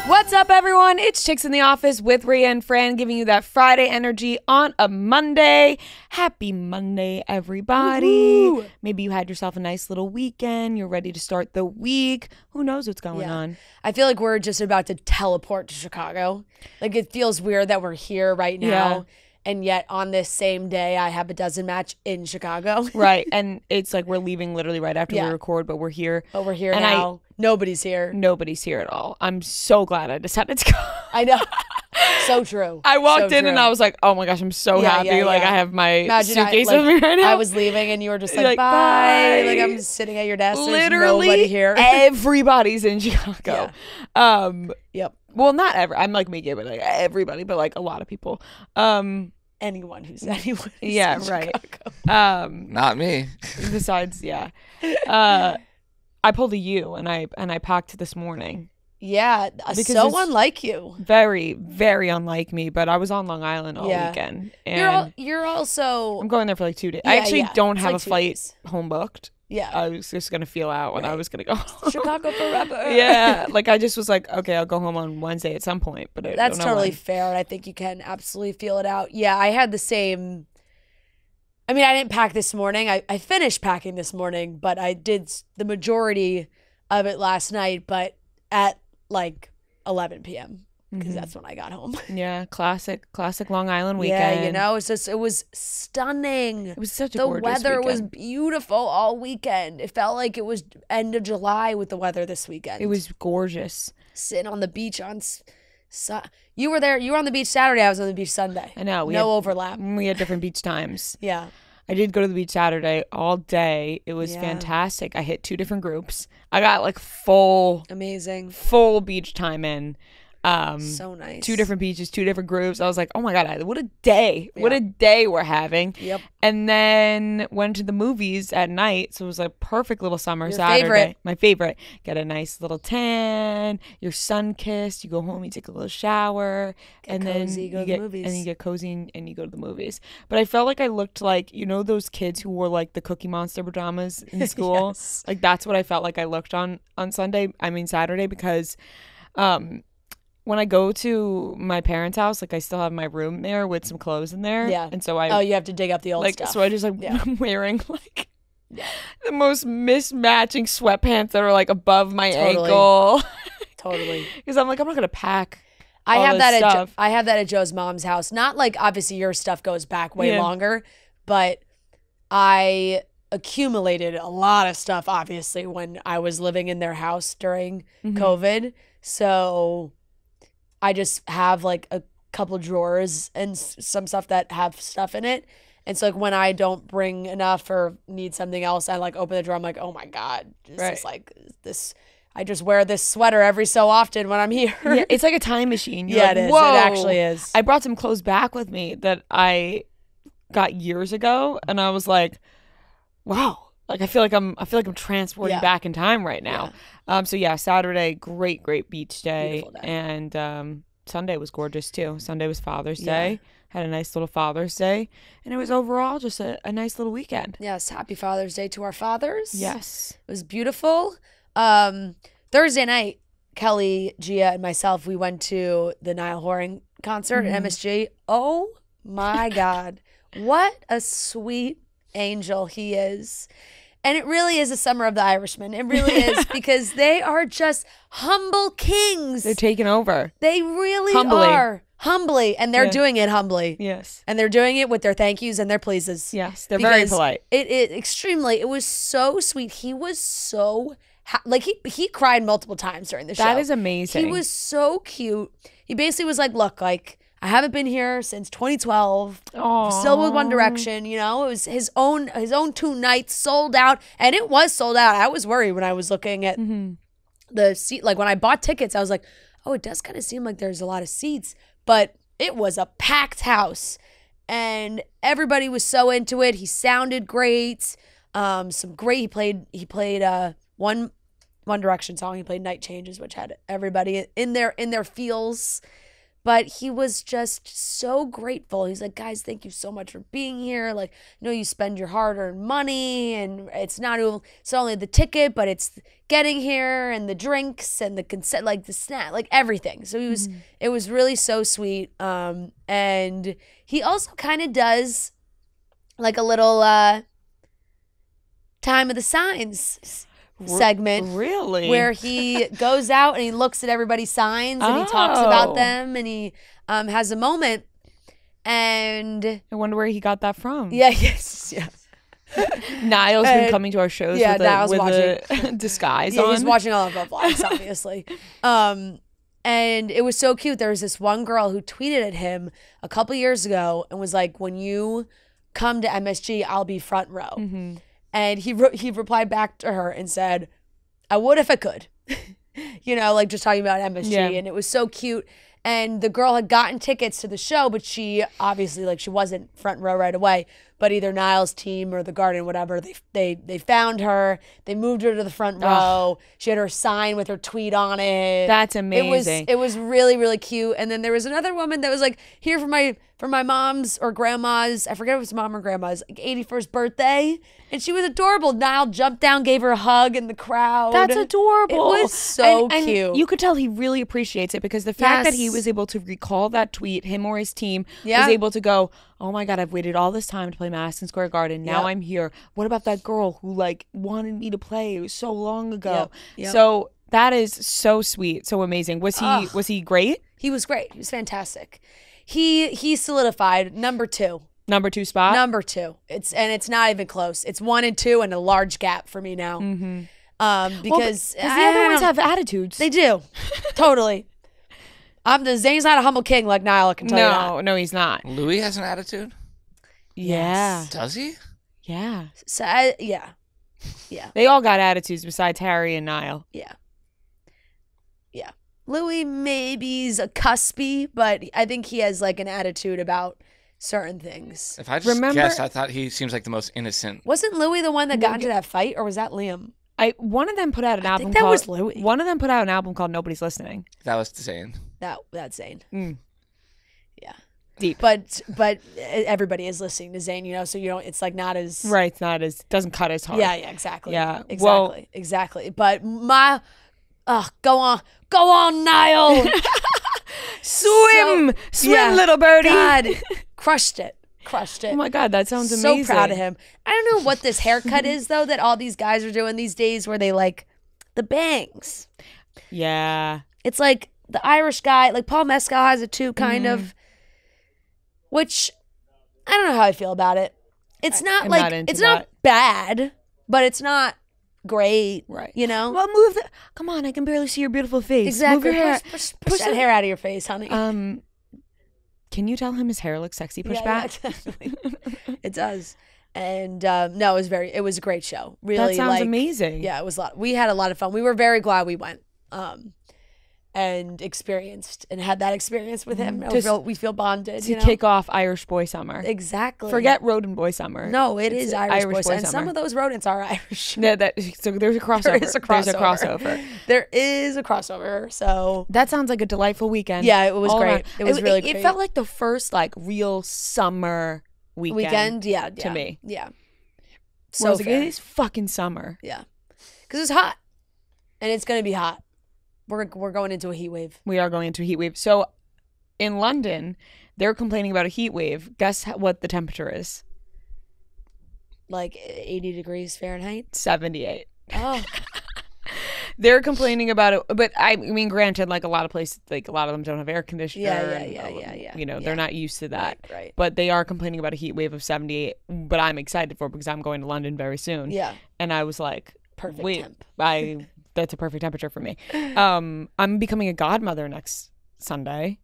What's up, everyone? It's Chicks in the Office with Rhea and Fran, giving you that Friday energy on a Monday. Happy Monday, everybody. Woo-hoo. Maybe you had yourself a nice little weekend. You're ready to start the week. Who knows what's going on? I feel like we're just about to teleport to Chicago. Like, it feels weird that we're here right now. Yeah. And yet on this same day, I have a dozen match in Chicago. Right. And it's like we're leaving literally right after we record, but we're here. But we're here now. Nobody's here. Nobody's here at all. I'm so glad I decided to go. I know. So true. I walked in and I was like, oh my gosh, I'm so happy. Yeah. Like, I have my suitcase with me right now. I was leaving and you were just like, bye. Like, I'm sitting at your desk. Literally, there's nobody here. Everybody's in Chicago. Yeah. Yep. Well, not I'm like making it like everybody, but like a lot of people. Anyone who's in right. Chicago. Not me. Besides, I pulled a U and I packed this morning. Yeah, so unlike you. Very, very unlike me. But I was on Long Island all weekend. And you're also. I'm going there for like 2 days. I actually don't have a flight home booked. Yeah. I was just going to feel out when I was going to go. Chicago forever. Yeah. Like, I just was like, okay, I'll go home on Wednesday at some point. But that's totally fair. And I think you can absolutely feel it out. Yeah, I had the same. I mean, I didn't pack this morning. I finished packing this morning, but I did the majority of it last night, but at like 11 p.m. because that's when I got home. Yeah, classic Long Island weekend. Yeah, you know, it was stunning. It was such a gorgeous weekend. The weather was beautiful all weekend. It felt like it was end of July with the weather this weekend. It was gorgeous. Sitting on the beach you were there. You were on the beach Saturday. I was on the beach Sunday. I know. No overlap. We had different beach times. Yeah. I did go to the beach Saturday all day. It was fantastic. I hit 2 different groups. I got like full beach time in. So nice. 2 different beaches, 2 different groups. I was like, oh my God, what a day. Yeah. What a day we're having. Yep. And then went to the movies at night. So it was a perfect little summer Saturday. Favorite. My favorite. Get a nice little tan, you're sun-kissed, you go home, you take a little shower. Get cozy, go to the movies. And you get cozy and you go to the movies. But I felt like I looked like, you know those kids who wore like the Cookie Monster pajamas in school? Yes. Like that's what I felt like I looked on Saturday because when I go to my parents' house, like I still have my room there with some clothes in there. Yeah. And so you have to dig up the old stuff. So I just I'm wearing like the most mismatching sweatpants that are like above my ankle. Totally. Because I'm like, I'm not going to pack. I have that at Joe's mom's house. Not like obviously your stuff goes back way longer, but I accumulated a lot of stuff obviously when I was living in their house during COVID. So I just have like a couple drawers and some stuff that have stuff in it. And so like when I don't bring enough or need something else, I like open the drawer. I'm like, oh my God, this is like this. I just wear this sweater every so often when I'm here. Yeah, it's like a time machine. You're it is. Whoa. It actually is. I brought some clothes back with me that I got years ago, and I was like, wow. Like I feel like I'm transporting back in time right now. Yeah. So Saturday, great beach day. Beautiful day. And Sunday was gorgeous too. Sunday was Father's Day. Had a nice little Father's Day, and it was overall just a nice little weekend. Yes, happy Father's Day to our fathers. Yes, it was beautiful. Thursday night, Kelly, Gia, and myself, we went to the Niall Horan concert at MSG. Oh my God, what a sweet angel he is. And it really is a summer of the Irishman. It really is because they are just humble kings. They're taking over. They really are. Humbly. And they're doing it humbly. Yes. And they're doing it with their thank yous and their pleases. Yes. They're very polite. It was so sweet. He was so, he cried multiple times during the show. That is amazing. He was so cute. He basically was like, look, like, I haven't been here since 2012. Aww. Still with One Direction, you know. It was his own 2 nights sold out, and it was sold out. I was worried when I was looking at the seat. Like when I bought tickets, I was like, oh, it does kind of seem like there's a lot of seats, but it was a packed house, and everybody was so into it. He sounded great. He played one Direction song. He played Night Changes, which had everybody in their feels. But he was just so grateful. He's like, guys, thank you so much for being here. Like, I know you spend your hard-earned money, and it's not only the ticket, but it's getting here and the drinks and the consent, like the snack, like everything. So it was really so sweet. And he also kind of does like a little Time of the Signs segment, really, where he goes out and he looks at everybody's signs and he talks about them, and he has a moment. And I wonder where he got that from. Yeah. Niall's been coming to our shows with a disguise on. He's watching all of our vlogs, obviously. And it was so cute. There was this one girl who tweeted at him a couple years ago and was like, when you come to MSG, I'll be front row. Mm-hmm. And he replied back to her and said, I would if I could. Like just talking about MSG. Yeah. And it was so cute. And the girl had gotten tickets to the show, but she obviously, like, she wasn't front row right away. But either Niall's team or the Garden, whatever, they found her. They moved her to the front row. She had her sign with her tweet on it. That's amazing. It was really, really cute. And then there was another woman that was like, here for my mom's or grandma's, I forget if it was mom or grandma's, like 81st birthday. And she was adorable. Niall jumped down, gave her a hug in the crowd. That's adorable. It was so cute. And you could tell he really appreciates it, because the fact that he was able to recall that tweet, him or his team was able to go, oh my God, I've waited all this time to play Madison Square Garden. Now I'm here. What about that girl who like wanted me to play? It was so long ago. Yep. So that is so sweet, so amazing. Was he great? He was great. He was fantastic. He solidified number 2. Number 2 spot? Number 2. It's not even close. It's 1 and 2 and a large gap for me now. Mm-hmm. Because the other ones have attitudes. They do. Totally. Zayn's not a humble king like Niall, I can tell you that. No, he's not. Louis has an attitude? Yeah. Does he? Yeah. So, yeah. They all got attitudes besides Harry and Niall. Yeah. Louis maybe is a cuspy, but I think he has like an attitude about certain things. If I just guessed, I thought he seems like the most innocent. Wasn't Louis the one that got into that fight, or was that Liam? One of them put out an album. I think that was Louis. One of them put out an album called Nobody's Listening. That was Zayn. That's Zayn. Yeah. Deep. But everybody is listening to Zayn, so you don't. It's like not as right. It's not as doesn't cut as hard. Yeah. Exactly. Yeah. Exactly. But go on, Niall. Swim, little birdie. God, crushed it. Oh my God, that sounds amazing. So proud of him. I don't know what this haircut is though that all these guys are doing these days, where they like the bangs. Yeah, it's like the Irish guy, like Paul Mescal has it too, kind of. Which I don't know how I feel about it. It's not not bad, but it's not great, right? Well, come on, I can barely see your beautiful face. Exactly. Move your hair. Push that hair out of your face, honey. Can you tell him his hair looks sexy? Push back. It does. And no, it was a great show. Really, that sounds amazing. Yeah, it was a lot. We had a lot of fun. We were very glad we went. And experienced and had that experience with him. We feel bonded. To kick off Irish Boy Summer. Exactly. Forget Rodent Boy Summer. No, it's Irish Boy Summer. And some of those rodents are Irish. Yeah, so there's a crossover. There's a crossover. There is a crossover. So that sounds like a delightful weekend. Yeah, it was great. It was really great. It felt like the first like real summer weekend. Yeah. To me. Yeah. So it is fucking summer. Yeah. Because it's hot. And it's going to be hot. We're going into a heat wave. We are going into a heat wave. So in London, they're complaining about a heat wave. Guess what the temperature is? Like 80 degrees Fahrenheit? 78. Oh. They're complaining about it. But I mean, granted, like a lot of places, like a lot of them don't have air conditioner. Yeah. They're not used to that. Right. But they are complaining about a heat wave of 78. But I'm excited for it because I'm going to London very soon. Yeah. And I was like, perfect temp. That's a perfect temperature for me. I'm becoming a godmother next Sunday.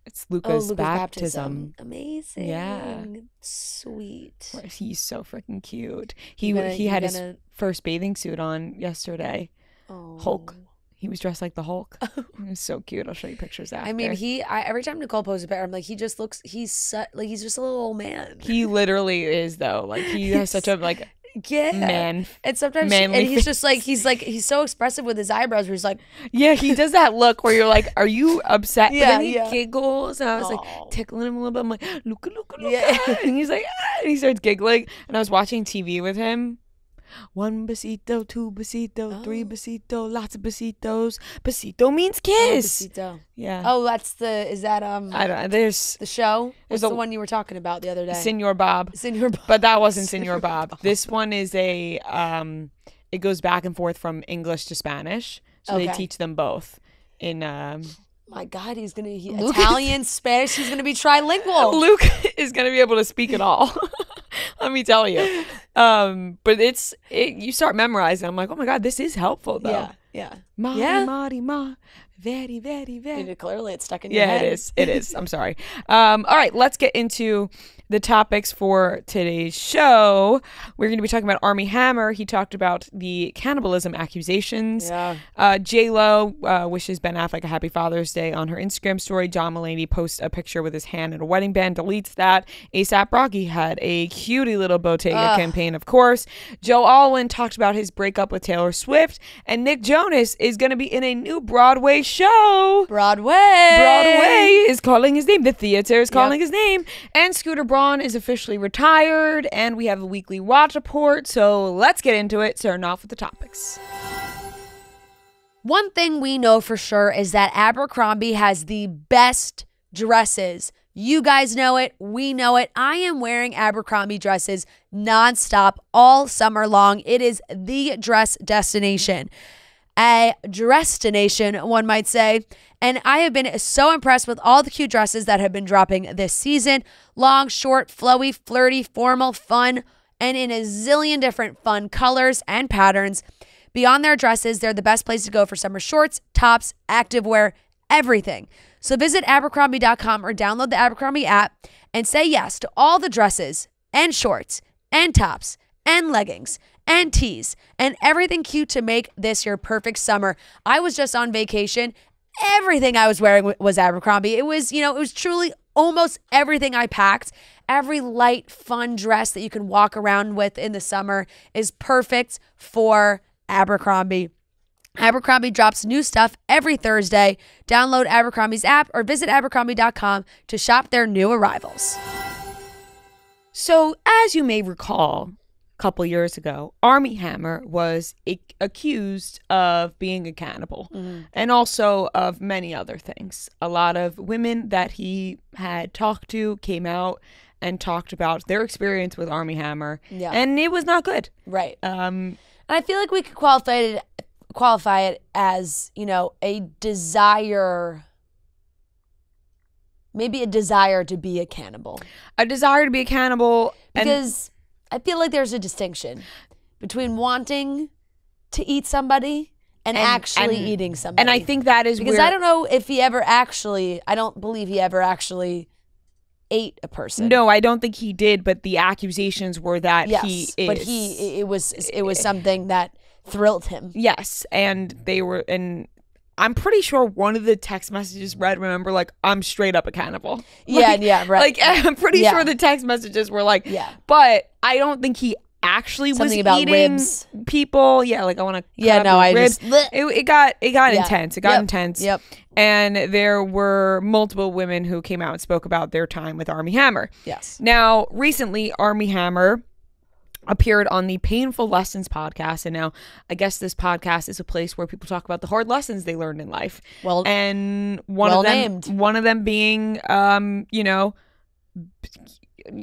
It's Luca's baptism. Amazing. Yeah. Sweet. He's so freaking cute. He had his first bathing suit on yesterday. Oh. Hulk. He was dressed like the Hulk. It was so cute. I'll show you pictures after. I mean, every time Nicole poses a picture, I'm like, he's just a little old man. He literally is though. Like he has such a like. Yeah. man. And sometimes manly he's just like he's so expressive with his eyebrows where he's like, yeah, he does that look where you're like, are you upset? Yeah, But then he yeah. giggles, and I was Aw. like tickling him a little bit. I'm like, look, Yeah. and he's like, and he starts giggling. And I was watching TV with him. 1 besito, 2 besito, 3 besito, lots of besitos. Besito means kiss. Besito. Yeah. Oh, is that I don't. There's the show? What's there's the one you were talking about the other day? Senor Bob. Senor Bob. But that wasn't Senor Bob. This one is a it goes back and forth from English to Spanish. So they Okay. teach them both in My God, he's gonna Italian, Spanish. He's gonna be trilingual. Luke is going to be able to speak it all. Let me tell you. But you start memorizing. I'm like, oh my God, this is helpful though. Yeah, yeah. Mari, ma. Very, very, very. I mean, clearly it's stuck in your head. Yeah, it is. I'm sorry. All right, let's get into the topics for today's show. We're going to be talking about Armie Hammer. He talked about the cannibalism accusations. Yeah. J-Lo wishes Ben Affleck a happy Father's Day on her Instagram story. John Mulaney posts a picture with his hand in a wedding band, deletes that. A$AP Rocky had a cutie little Bottega campaign, of course. Joe Alwyn talked about his breakup with Taylor Swift. And Nick Jonas is going to be in a new Broadway show. Broadway is calling his name. The theater is calling his name. And Scooter Braun is officially retired. And we have a weekly watch report. So let's get into it, starting off with the topics. One thing we know for sure is that Abercrombie has the best dresses. You guys know it. We know it. I am wearing Abercrombie dresses nonstop all summer long. It is the dress destination. A dress-destination, one might say. And I have been so impressed with all the cute dresses that have been dropping this season. Long, short, flowy, flirty, formal, fun, and in a zillion different fun colors and patterns. Beyond their dresses, they're the best place to go for summer shorts, tops, activewear, everything. So visit Abercrombie.com or download the Abercrombie app and say yes to all the dresses and shorts and tops and leggings and tees and everything cute to make this your perfect summer. I was just on vacation. Everything I was wearing was Abercrombie. It was truly almost everything I packed. Every light, fun dress that you can walk around with in the summer is perfect for Abercrombie. Abercrombie drops new stuff every Thursday. Download Abercrombie's app or visit Abercrombie.com to shop their new arrivals. So, as you may recall, a couple years ago, Armie Hammer was accused of being a cannibal and also of many other things. A lot of women that he had talked to came out and talked about their experience with Armie Hammer, and it was not good. Right. And I feel like we could qualify it as, a desire, maybe a desire to be a cannibal. A desire to be a cannibal. Because I feel like there's a distinction between wanting to eat somebody and actually eating somebody. And I think that is because I don't know if he ever actually, I don't believe he ever actually ate a person. No, I don't think he did, but the accusations were that he is. But it was something that thrilled him. Yes, and I'm pretty sure one of the text messages read, remember, like, I'm straight up a cannibal. Yeah, right. Like, I'm pretty sure the text messages were like, but I don't think he actually something was about eating ribs. People. Yeah, like, I want to cut up ribs. It got intense. It got intense. Yep. And there were multiple women who came out and spoke about their time with Armie Hammer. Yes. Now, recently, Armie Hammer appeared on the Painful Lessons podcast, and now I guess this podcast is a place where people talk about the hard lessons they learned in life. Well, and one of them being,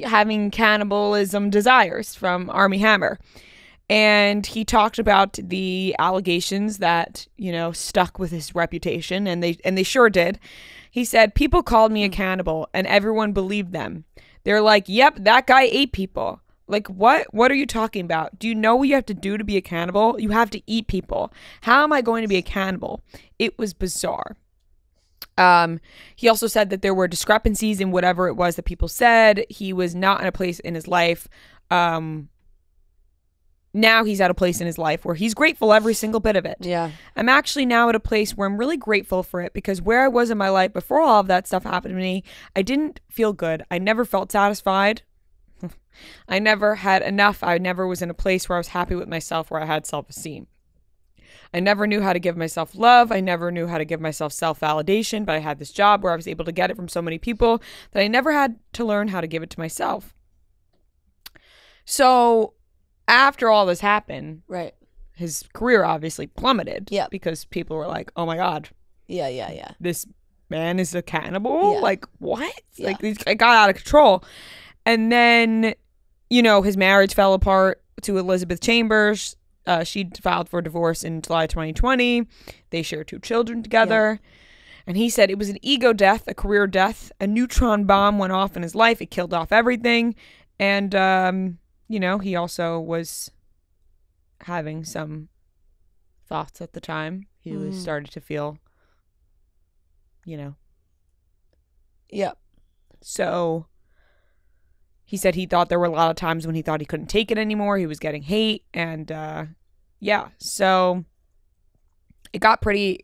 having cannibalism desires from Armie Hammer. And he talked about the allegations that, stuck with his reputation, and they sure did. He said, people called me a cannibal and everyone believed them. They're like, yep, that guy ate people. Like, what? What are you talking about? Do you know what you have to do to be a cannibal? You have to eat people. How am I going to be a cannibal? It was bizarre. He also said that there were discrepancies in whatever it was that people said. He was not in a place in his life. Now he's at a place in his life where he's grateful every single bit of it. Yeah. I'm actually now at a place where I'm really grateful for it, because where I was in my life before all of that stuff happened to me, I didn't feel good. I never felt satisfied. I never had enough. I never was in a place where I was happy with myself, where I had self-esteem. I never knew how to give myself love. I never knew how to give myself self-validation, but I had this job where I was able to get it from so many people that I never had to learn how to give it to myself. So after all this happened, right, his career obviously plummeted. Yeah. Because people were like, oh my God. Yeah. This man is a cannibal? Yeah. Like, what? Yeah. Like, it got out of control. And then, you know, his marriage fell apart to Elizabeth Chambers. She filed for divorce in July 2020. They share 2 children together. Yeah. And he said it was an ego death, a career death. A neutron bomb went off in his life. It killed off everything. And, you know, he also was having some thoughts at the time. He was started to feel, you know. Yep. So he said he thought there were a lot of times when he thought he couldn't take it anymore. He was getting hate. And yeah, so it got pretty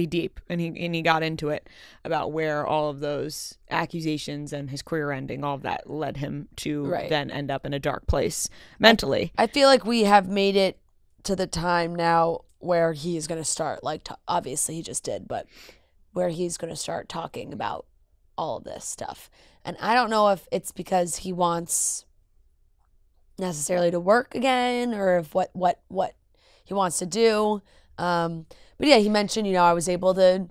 deep, and he got into it about where all of those accusations and his career ending, all of that led him to then end up in a dark place mentally. I feel like we have made it to the time now where he's going to start, like, obviously he just did, but where he's going to start talking about all of this stuff. And I don't know if it's because he wants necessarily to work again, or if what he wants to do. But yeah, he mentioned, you know, I was able to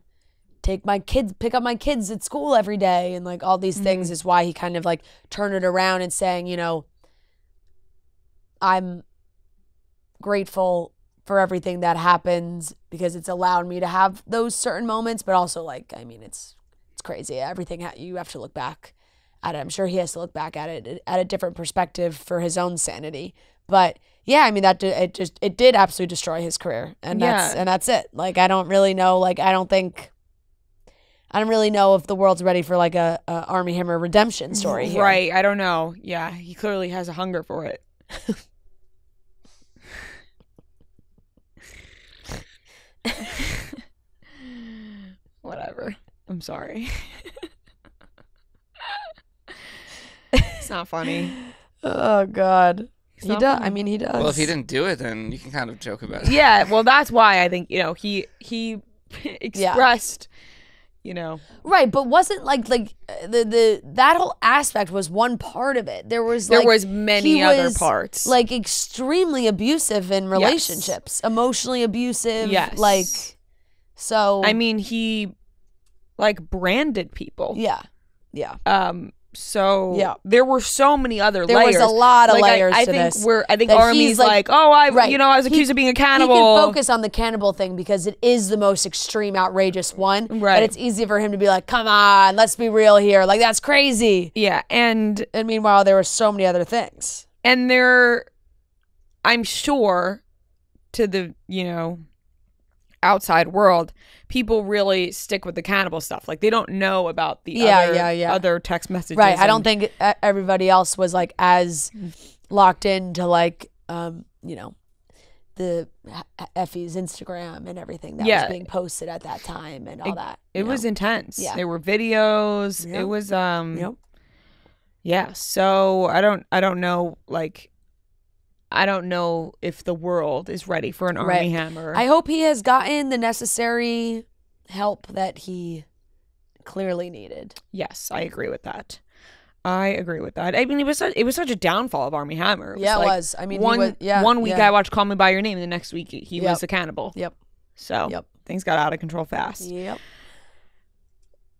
pick up my kids at school every day, and like all these things is why he kind of like turned it around and saying, you know, I'm grateful for everything that happens because it's allowed me to have those certain moments, but also, like, I mean, it's crazy. Everything you have to look back at it. I'm sure he has to look back at it at a different perspective for his own sanity. But yeah, I mean, it did absolutely destroy his career, and that's it. Like, I don't really know. Like, I don't really know if the world's ready for like a Armie Hammer redemption story here. Right. I don't know. Yeah, he clearly has a hunger for it. Whatever. I'm sorry. It's not funny. Oh God. He does. I mean, he does. Well, if he didn't do it, then you can kind of joke about it. Yeah. Well, that's why I think, you know, he expressed, you know. Right, but wasn't like the that whole aspect was one part of it. There was many other parts. Like, extremely abusive in relationships, emotionally abusive. Yes. Like, so. I mean, he like branded people. Yeah. So yeah, there were so many other layers. There was a lot of layers I to think this. I think Armie's like, oh, I was accused of being a cannibal. He can focus on the cannibal thing because it is the most extreme, outrageous one. Right. But it's easy for him to be like, come on, let's be real here. Like, that's crazy. Yeah, and meanwhile, there were so many other things. And I'm sure, to the, you know, outside world, people really stick with the cannibal stuff. Like, they don't know about the other text messages. Right. I don't think everybody else was like as locked into like you know, the Effie's Instagram and everything that was being posted at that time and all that. It was intense. Yeah. There were videos. Yep. It was yeah. So I don't know, like, I don't know if the world is ready for an Armie Hammer. I hope he has gotten the necessary help that he clearly needed. Yes, I agree with that. I mean, it was such a downfall of Armie Hammer. It was. I mean, one week I watched Call Me by Your Name, and the next week he was a cannibal. Yep. So things got out of control fast. Yep.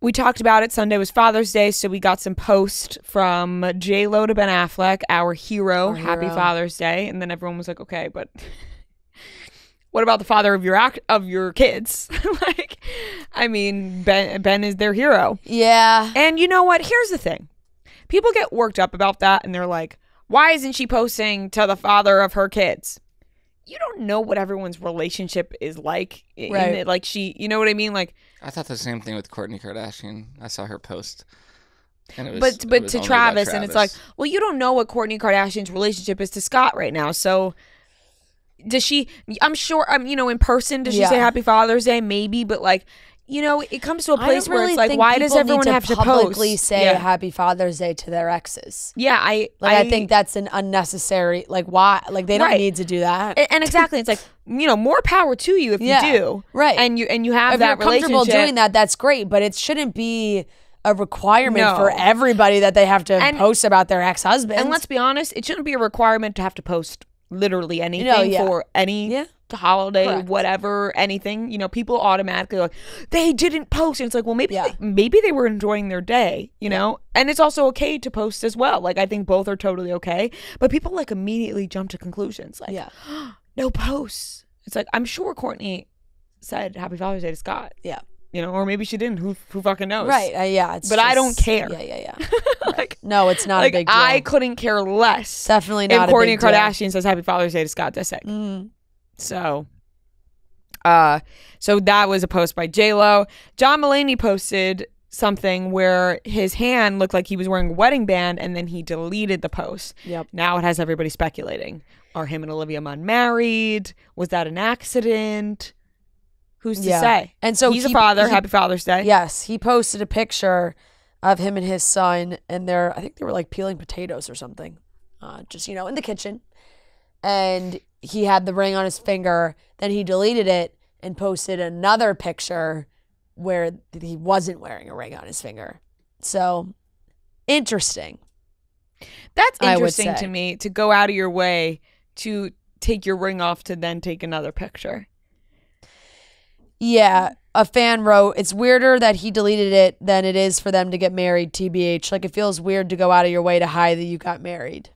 We talked about it. Sunday was Father's Day, so we got some post from J-Lo to Ben Affleck, our hero. Happy Father's Day. And then everyone was like, okay, but what about the father of your kids? Like, I mean, Ben is their hero. Yeah. And you know what? Here's the thing. People get worked up about that, and they're like, why isn't she posting to the father of her kids? You don't know what everyone's relationship is like. Right. Like, you know what I mean? Like, I thought the same thing with Kourtney Kardashian. I saw her post. And it was, but to Travis, and it's like, well, you don't know what Kourtney Kardashian's relationship is to Scott right now. So does she, I'm sure, you know, in person, does she say Happy Father's Day? Maybe, but like, it comes to a place where really it's like, think why does people everyone need have to publicly post? say Happy Father's Day to their exes? Yeah, I think that's an unnecessary. Like, why? Like, they don't need to do that. And exactly, it's like, more power to you if you do, right? And you have if that you're comfortable relationship. doing that, that's great. But it shouldn't be a requirement for everybody that they have to post about their ex-husband. And let's be honest, it shouldn't be a requirement to have to post literally anything for any holiday, whatever, anything. People automatically like, they didn't post. And it's like, well, maybe they were enjoying their day, know? And it's also okay to post as well. Like, I think both are totally okay. But people like immediately jump to conclusions. Like, no posts. It's like, I'm sure Courtney said Happy Father's Day to Scott. Yeah. Or maybe she didn't. Who fucking knows? Right. But I don't care. Yeah. Like, no, it's not a big deal. I couldn't care less. Definitely not if Kourtney Kardashian says Happy Father's Day to Scott Disick. So that was a post by J-Lo. John Mulaney posted something where his hand looked like he was wearing a wedding band, and then he deleted the post. Yep. Now it has everybody speculating. Are him and Olivia Munn married? Was that an accident? Who's to say? And so he's a father. Happy Father's Day. Yes, he posted a picture of him and his son, and I think they were like peeling potatoes or something, just in the kitchen. And he had the ring on his finger. Then he deleted it and posted another picture where he wasn't wearing a ring on his finger. So interesting. That's interesting to me, to go out of your way to take your ring off to then take another picture. Yeah, a fan wrote, it's weirder that he deleted it than it is for them to get married, TBH. Like, it feels weird to go out of your way to hide that you got married.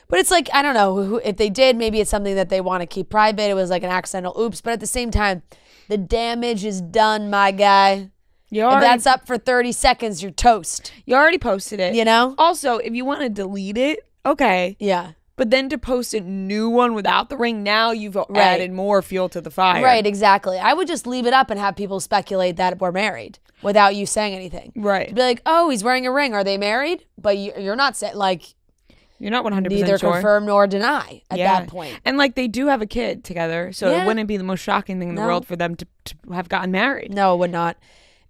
But it's like, I don't know, if they did, maybe it's something that they want to keep private. It was like an accidental oops. But at the same time, the damage is done, my guy. If that's up for 30 seconds, you're toast. You already posted it. Also, if you want to delete it, okay. Yeah. But then to post a new one without the ring, now you've added more fuel to the fire. Right, exactly. I would just leave it up and have people speculate that we're married without you saying anything. Right. To be like, oh, he's wearing a ring. Are they married? But you're not saying, like... You're not 100% neither sure. confirm nor deny at that point. And like, they do have a kid together, so it wouldn't be the most shocking thing in the world for them to have gotten married. No, it would not.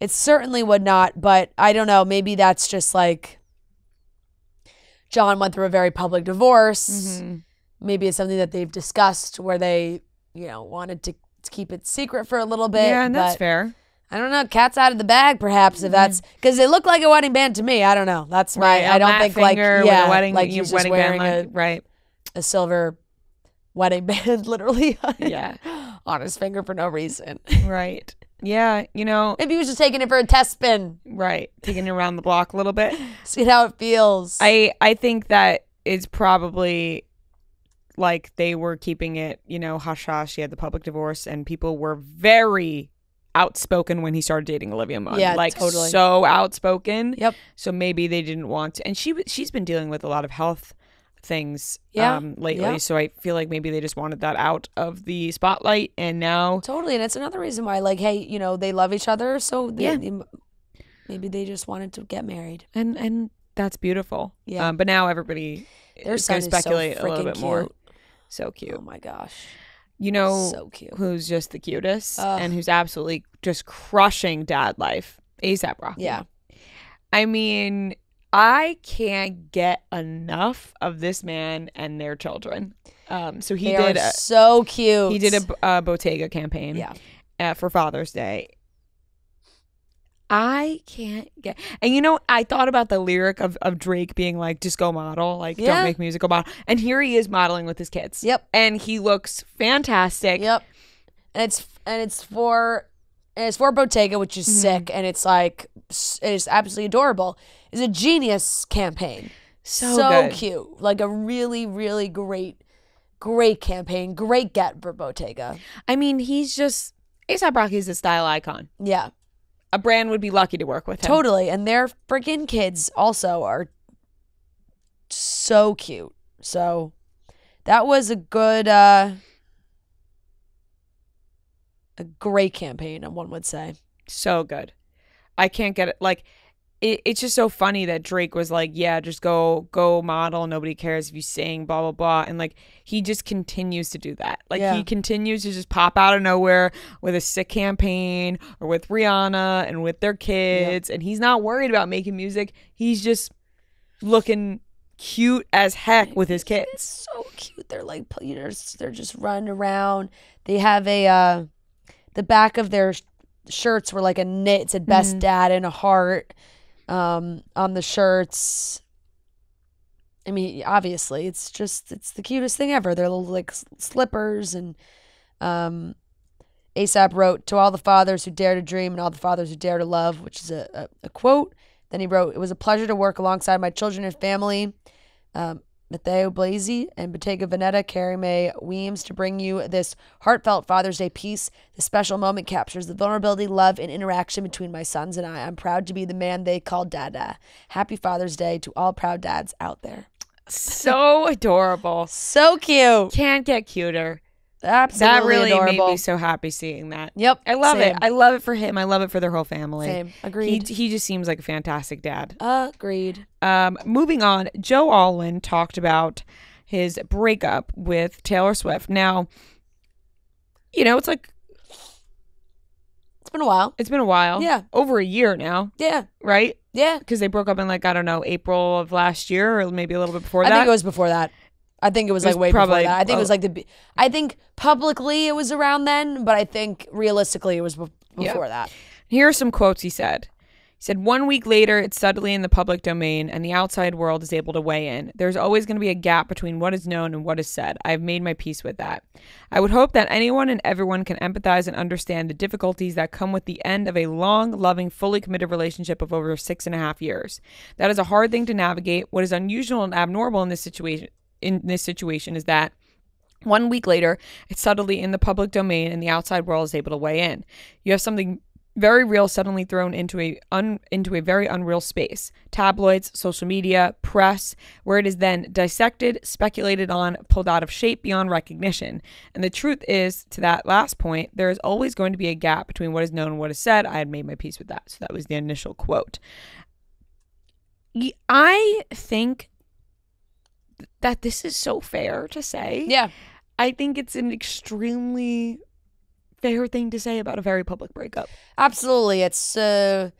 It certainly would not, but I don't know. Maybe that's just like... John went through a very public divorce. Mm-hmm. Maybe it's something that they've discussed where they, wanted to keep it secret for a little bit. Yeah, and that's fair. I don't know. Cat's out of the bag, perhaps, if that's because it looked like a wedding band to me. I don't know. That's my. I don't think like with a wedding, like he's just wearing a silver wedding band, literally. On his finger for no reason. Right. Yeah, maybe he was just taking it for a test spin. Right. Taking it around the block a little bit. See how it feels. I think that it's probably like they were keeping it, hush hush. He had the public divorce and people were very outspoken when he started dating Olivia Munn. Yeah, like totally. So outspoken. Yep. So maybe they didn't want to. And she's been dealing with a lot of health things lately. Yeah. So I feel like maybe they just wanted that out of the spotlight, and now totally. And it's another reason why, like, hey, they love each other, so maybe they just wanted to get married, and that's beautiful. Yeah. But now everybody is going to speculate a little bit more. So cute. Oh my gosh. So cute. Who's just the cutest and who's absolutely just crushing dad life? A$AP Rocky. Yeah. I mean, I can't get enough of this man and their children. So he did so cute. He did a Bottega campaign for Father's Day. I can't get, and I thought about the lyric of Drake being like, just go model, like don't make music, go model. And here he is modeling with his kids. Yep. And he looks fantastic. Yep. And it's for Bottega, which is sick, and it's like it is absolutely adorable. It's a genius campaign. So cute. Like a really, really great campaign. Great get for Bottega. I mean, he's just A$AP Rocky is a style icon. Yeah. A brand would be lucky to work with him. Totally. And their freaking kids also are so cute. So that was a good, a great campaign, one would say. So good. I can't get it. Like, it's just so funny that Drake was like, yeah, just go model. Nobody cares if you sing, blah, blah, blah. And like, he just continues to do that. Like he continues to just pop out of nowhere with a sick campaign or with Rihanna and with their kids. And he's not worried about making music. He's just looking cute as heck with his kids. It's so cute. They're like, they're just running around. They have the back of their shirts were like a knit. It said best dad and a heart. On the shirts. I mean, obviously it's the cutest thing ever. They're little like slippers. And ASAP wrote, to all the fathers who dare to dream and all the fathers who dare to love, which is a quote. Then he wrote, it was a pleasure to work alongside my children and family, Matteo Blasi and Bottega Veneta, Carrie Mae Weems, to bring you this heartfelt Father's Day piece. This special moment captures the vulnerability, love, and interaction between my sons and I. I'm proud to be the man they call Dada. Happy Father's Day to all proud dads out there. So adorable. So cute. Can't get cuter. Absolutely that really adorable. made me so happy seeing that. Yep. I love Same. it. I love it for him. I love it for their whole family. Same. Agreed. He just seems like a fantastic dad. Agreed. Moving on, Joe Alwyn talked about his breakup with Taylor Swift. Now, it's like... It's been a while. It's been a while. Yeah. Over a year now. Yeah. Right? Yeah. Because they broke up in like, I don't know, April of last year or maybe a little bit before that. I think it was before that. I think it was like way before that. I think it was like I think publicly it was around then, but I think realistically it was before that. Here are some quotes he said. He said, 1 week later, it's suddenly in the public domain and the outside world is able to weigh in. There's always going to be a gap between what is known and what is said. I have made my peace with that. I would hope that anyone and everyone can empathize and understand the difficulties that come with the end of a long, loving, fully committed relationship of over 6.5 years. That is a hard thing to navigate. What is unusual and abnormal in this situation is that 1 week later, it's suddenly in the public domain and the outside world is able to weigh in. You have something very real suddenly thrown into a very unreal space. Tabloids, social media, press, where it is then dissected, speculated on, pulled out of shape beyond recognition. And the truth is, to that last point, there is always going to be a gap between what is known and what is said. I had made my peace with that. So that was the initial quote. I think that this is so fair to say. Yeah. I think it's an extremely fair thing to say about a very public breakup. Absolutely. It's the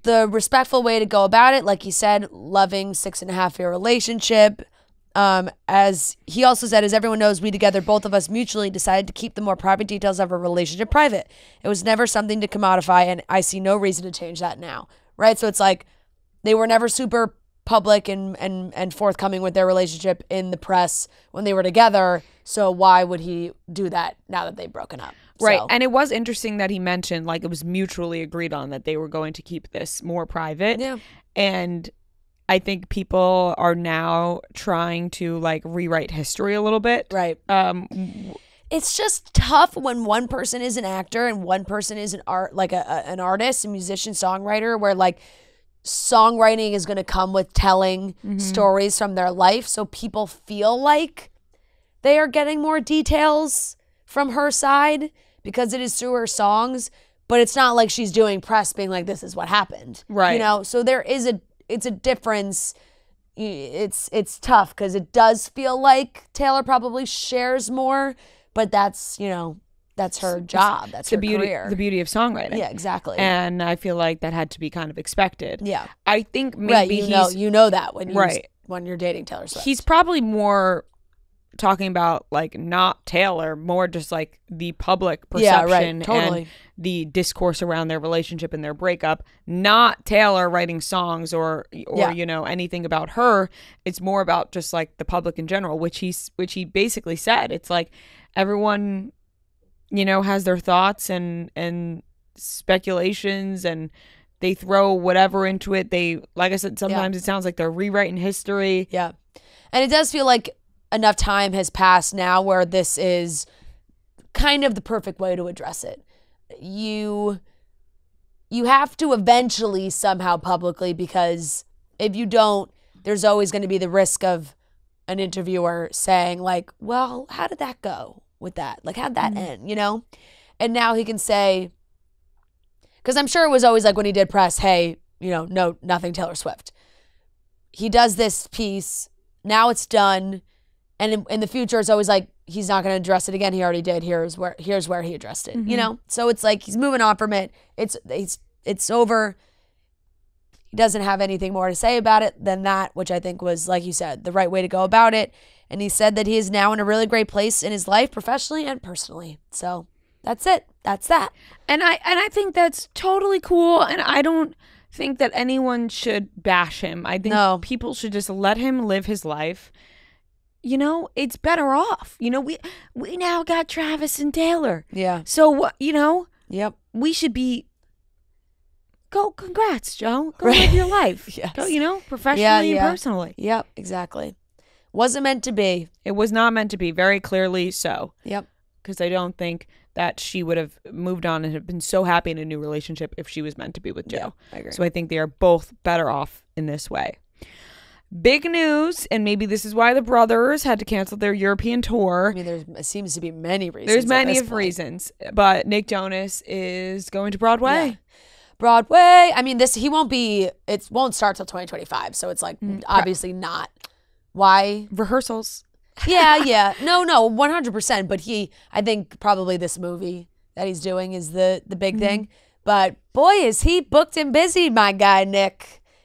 respectful way to go about it. Like you said, loving 6.5-year relationship. As he also said, as everyone knows, we together, both of us mutually decided to keep the more private details of our relationship private. It was never something to commodify, and I see no reason to change that now. Right? So it's like they were never super public and forthcoming with their relationship in the press when they were together. So why would he do that now that they've broken up? Right. So. And it was interesting that he mentioned like it was mutually agreed on that they were going to keep this more private. Yeah. And I think people are now trying to like rewrite history a little bit. Right. It's just tough when one person is an actor and one person is an artist, a musician, songwriter, where like songwriting is going to come with telling stories from their life. So people feel like they are getting more details from her side because it is through her songs, but it's not like she's doing press being like, this is what happened. Right. So there is it's a difference. It's tough because it does feel like Taylor probably shares more, but that's her job. That's her career. The beauty of songwriting. Yeah, exactly. And I feel like that had to be kind of expected. Yeah. I think maybe you know that when you're dating Taylor Swift. He's probably more talking about like not Taylor, more just like the public perception totally. And the discourse around their relationship and their breakup, not Taylor writing songs or anything about her. It's more about just like the public in general, which he basically said. It's like everyone has their thoughts and speculations and they throw whatever into it. They, like I said, sometimes it sounds like they're rewriting history. Yeah. And it does feel like enough time has passed now where this is kind of the perfect way to address it. You have to eventually somehow publicly, because if you don't, there's always going to be the risk of an interviewer saying like, well, how did that go with that? Like, how'd that end, And now he can say, because I'm sure it was always like when he did press, hey, no, nothing Taylor Swift. He does this piece. Now it's done. And in the future, it's always like, he's not going to address it again. He already did. Here's where he addressed it, So it's like, he's moving on from it. It's over. He doesn't have anything more to say about it than that, which I think was, like you said, the right way to go about it. And he said that he is now in a really great place in his life, professionally and personally. So that's it. That's that. And I think that's totally cool. And I don't think that anyone should bash him. I think people should just let him live his life. It's better off. We now got Travis and Taylor. Yeah. So what? Yep. We should be. Go, congrats, Joe. Go live your life. Yes. Go, professionally and personally. Yep, exactly. Wasn't meant to be. It was not meant to be, very clearly so. Yep. Because I don't think that she would have moved on and have been so happy in a new relationship if she was meant to be with Joe. Yeah, I agree. So I think they are both better off in this way. Big news, and maybe this is why the brothers had to cancel their European tour. I mean, there seems to be many reasons. There's many reasons, but Nick Jonas is going to Broadway. Yeah. Broadway. I mean, it won't start till 2025, so it's like obviously not. Why? Rehearsals. Yeah. No, 100%. But I think probably this movie that he's doing is the big thing. But boy, is he booked and busy, my guy,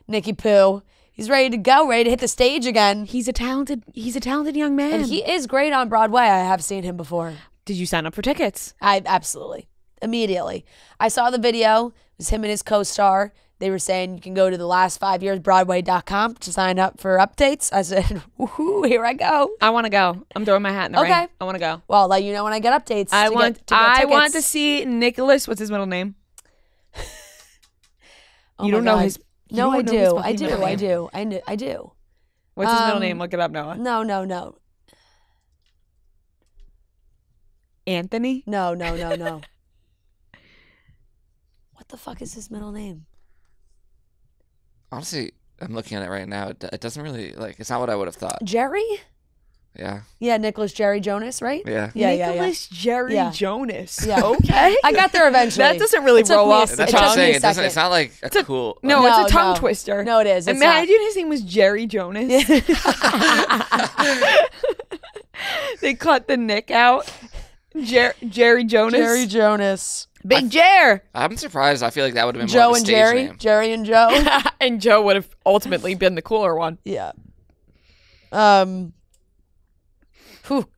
Nicky Poo. He's ready to go, ready to hit the stage again. He's a talented young man. And he is great on Broadway. I have seen him before. Did you sign up for tickets? I absolutely. Immediately. I saw the video. It was him and his co-star. They were saying you can go to the last 5 years Broadway.com to sign up for updates. I said, woohoo, here I go. I want to go. I'm throwing my hat in the ring. I want to go. Well, I'll let you know when I get updates. I want to see Nicholas. What's his middle name? You don't know his. No, I do. I do. What's his middle name? Look it up, Noah. No. Anthony? No. What the fuck is his middle name? Honestly, I'm looking at it right now. It doesn't really, it's not what I would have thought. Jerry? Yeah. Yeah, Nicholas Jerry Jonas, right? Yeah. Nicholas Jerry Jonas. Yeah. Okay. I got there eventually. That doesn't really roll off the That's tongue. what I'm saying. It's not like a cool. No, it's a tongue twister. No, it is. Imagine his name was Jerry Jonas. They cut the Nick out. Jerry Jonas. Jerry Jonas. Big Jer. I'm surprised. I feel like that would have been Joe more of a and stage Jerry. name. Jerry and Joe. And Joe would have ultimately been the cooler one. Yeah.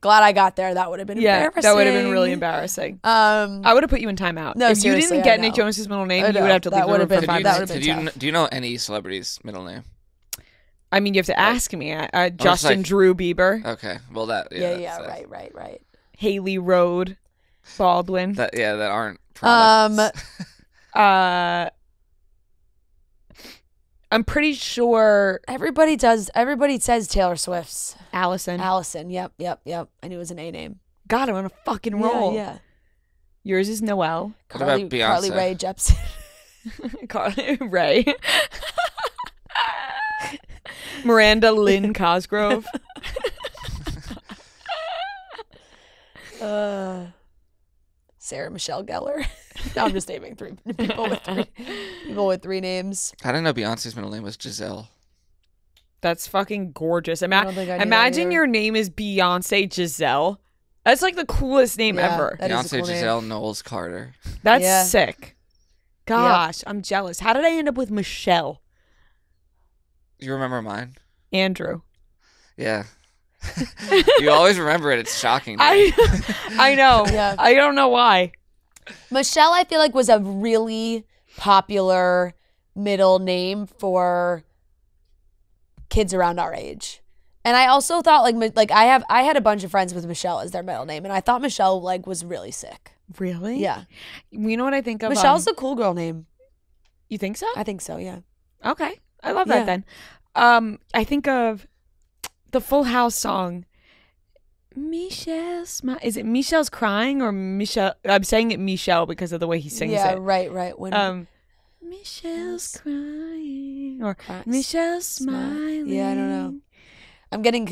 Glad I got there. That would have been embarrassing. That would have been really embarrassing. I would have put you in timeout. No, if you didn't get Nick Jonas's middle name, you would have to leave the room for 5 minutes. Do you know any celebrity's middle name? I mean, you have to ask me. Justin Drew Bieber. Okay. Well, that. Yeah. Right. Haley Road Baldwin. That aren't products. I'm pretty sure everybody says Taylor Swift's. Allison. Yep. I knew it was an A name. God, I'm on a fucking roll. Yeah. Yours is Noelle. What about Beyonce? Carly Rae Jepsen. Carly Rae. Miranda Lynn Cosgrove. Sarah Michelle Gellar. No, I'm just naming three people with three names. I didn't know Beyonce's middle name was Giselle. That's fucking gorgeous. I don't think I knew Imagine that your name is Beyonce Giselle. That's like the coolest name ever. Beyonce cool Giselle name. Knowles Carter. That's sick. Gosh, I'm jealous. How did I end up with Michelle? You remember mine? Andrew. Yeah. You always remember it. It's shocking. I know. Yeah. I don't know why. Michelle, I feel like, was a really popular middle name for kids around our age. And I also thought I had a bunch of friends with Michelle as their middle name, and I thought Michelle was really sick. Really? Yeah. You know what I think of? Michelle's a cool girl name. You think so? I think so, yeah. Okay. I love that then. I think of the Full House song. Is it Michelle's crying or Michelle? I'm saying it Michelle because of the way he sings it. Yeah, right. When Michelle's crying or Michelle's smiling. Yeah, I don't know. I'm getting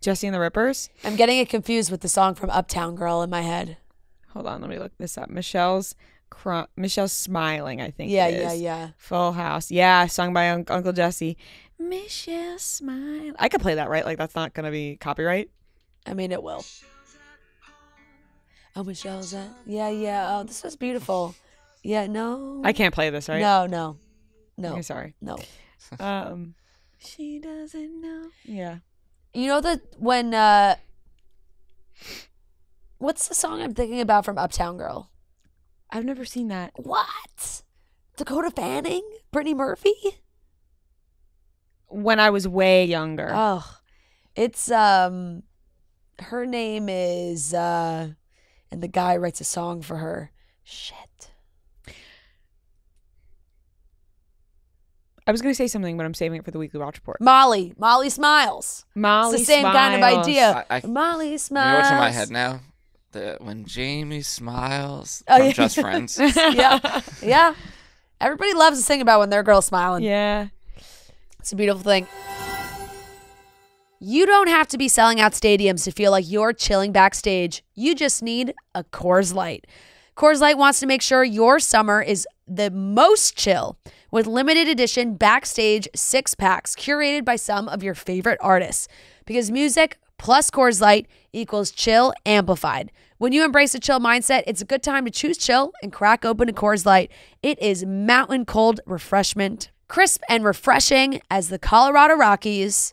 Jessie and the Rippers. I'm getting it confused with the song from Uptown Girl in my head. Hold on, let me look this up. Michelle's Michelle's Smiling, I think. Yeah. Full House. Yeah, sung by Uncle Jesse. Michelle Smile. I could play that, right? Like, that's not going to be copyright? I mean, it will. Oh, Michelle's at... Yeah. Oh, this was beautiful. Yeah, no. I can't play this, right? No. Okay, sorry. No. She doesn't know. Yeah. You know that when... what's the song I'm thinking about from Uptown Girl? I've never seen that. What? Dakota Fanning? Brittany Murphy? When I was way younger. Oh, it's her name is and the guy writes a song for her. Shit. I was going to say something, but I'm saving it for the weekly watch report. Molly Smiles. Molly It's the same kind of idea. I Molly Smiles. You know what's in my head now? When Jamie smiles Oh, from yeah. Just Friends. Yeah. Everybody loves to sing about when their girl's smiling. Yeah. It's a beautiful thing. You don't have to be selling out stadiums to feel like you're chilling backstage. You just need a Coors Light. Coors Light wants to make sure your summer is the most chill with limited edition backstage 6-packs curated by some of your favorite artists. Because music plus Coors Light equals chill amplified. When you embrace a chill mindset, it's a good time to choose chill and crack open a Coors Light. It is mountain cold refreshment, crisp and refreshing as the Colorado Rockies.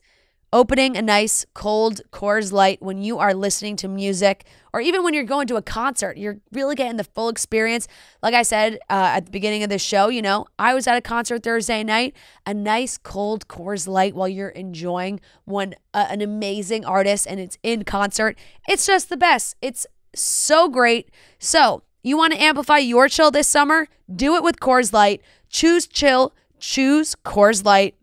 Opening a nice cold Coors Light when you are listening to music or even when you're going to a concert, you're really getting the full experience. Like I said at the beginning of this show, you know, I was at a concert Thursday night, a nice cold Coors Light while you're enjoying an amazing artist and it's in concert. It's just the best. It's so great. So you want to amplify your chill this summer? Do it with Coors Light. Choose chill. Choose Coors Light.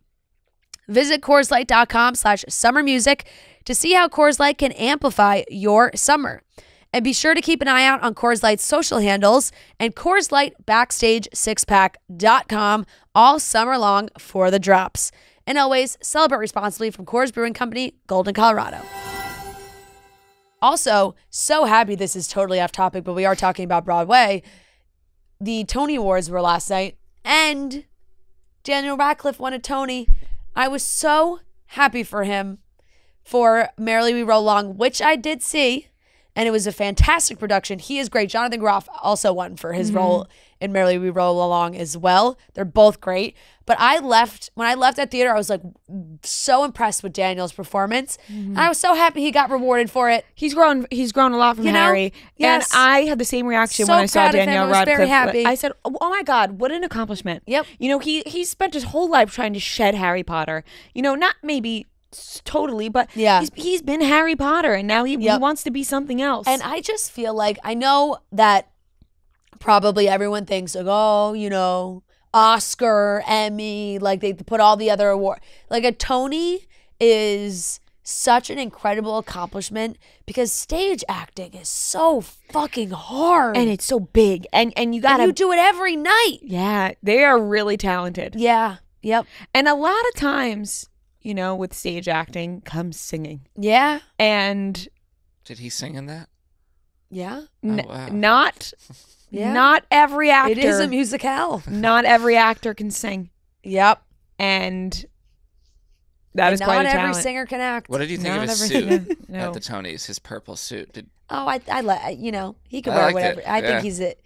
Visit CoorsLight.com/summermusic to see how Coors Light can amplify your summer. And be sure to keep an eye out on Coors Light's social handles and Coors Light Backstage 6pack.com all summer long for the drops. And always celebrate responsibly from Coors Brewing Company, Golden, Colorado. Also, so happy this is totally off topic, but we are talking about Broadway. The Tony Awards were last night, and Daniel Radcliffe won a Tony. I was so happy for him for Merrily We Roll Along, which I did see, and it was a fantastic production. He is great. Jonathan Groff also won for his role in Merrily We Roll Along as well. They're both great. But when I left that theater, I was like so impressed with Daniel's performance. And I was so happy he got rewarded for it. He's grown a lot from Harry. Yes. And I had the same reaction So when I saw proud of him. Danielle I was very Radcliffe. happy. I said, oh my God, what an accomplishment. Yep. You know, he spent his whole life trying to shed Harry Potter. You know, not maybe totally, but Yeah. he's been Harry Potter and now he wants to be something else. And I just feel like, I know that probably everyone thinks like, oh, you know, Oscar, Emmy, like they put all the other awards. Like a Tony is such an incredible accomplishment because stage acting is so fucking hard. And it's so big. And you gotta you do it every night. Yeah, they are really talented. Yeah. Yep. And a lot of times, you know, with stage acting comes singing. Yeah. And Did he sing in that? Yeah. Wow. Not every actor. It is a musicale. Not every actor can sing. Yep. And that is quite a not every talent. singer can act. What did you think Not of his every suit singer. No. at the Tonys? His purple suit. Oh, I like, you know, he can I wear liked whatever. it. I Yeah. think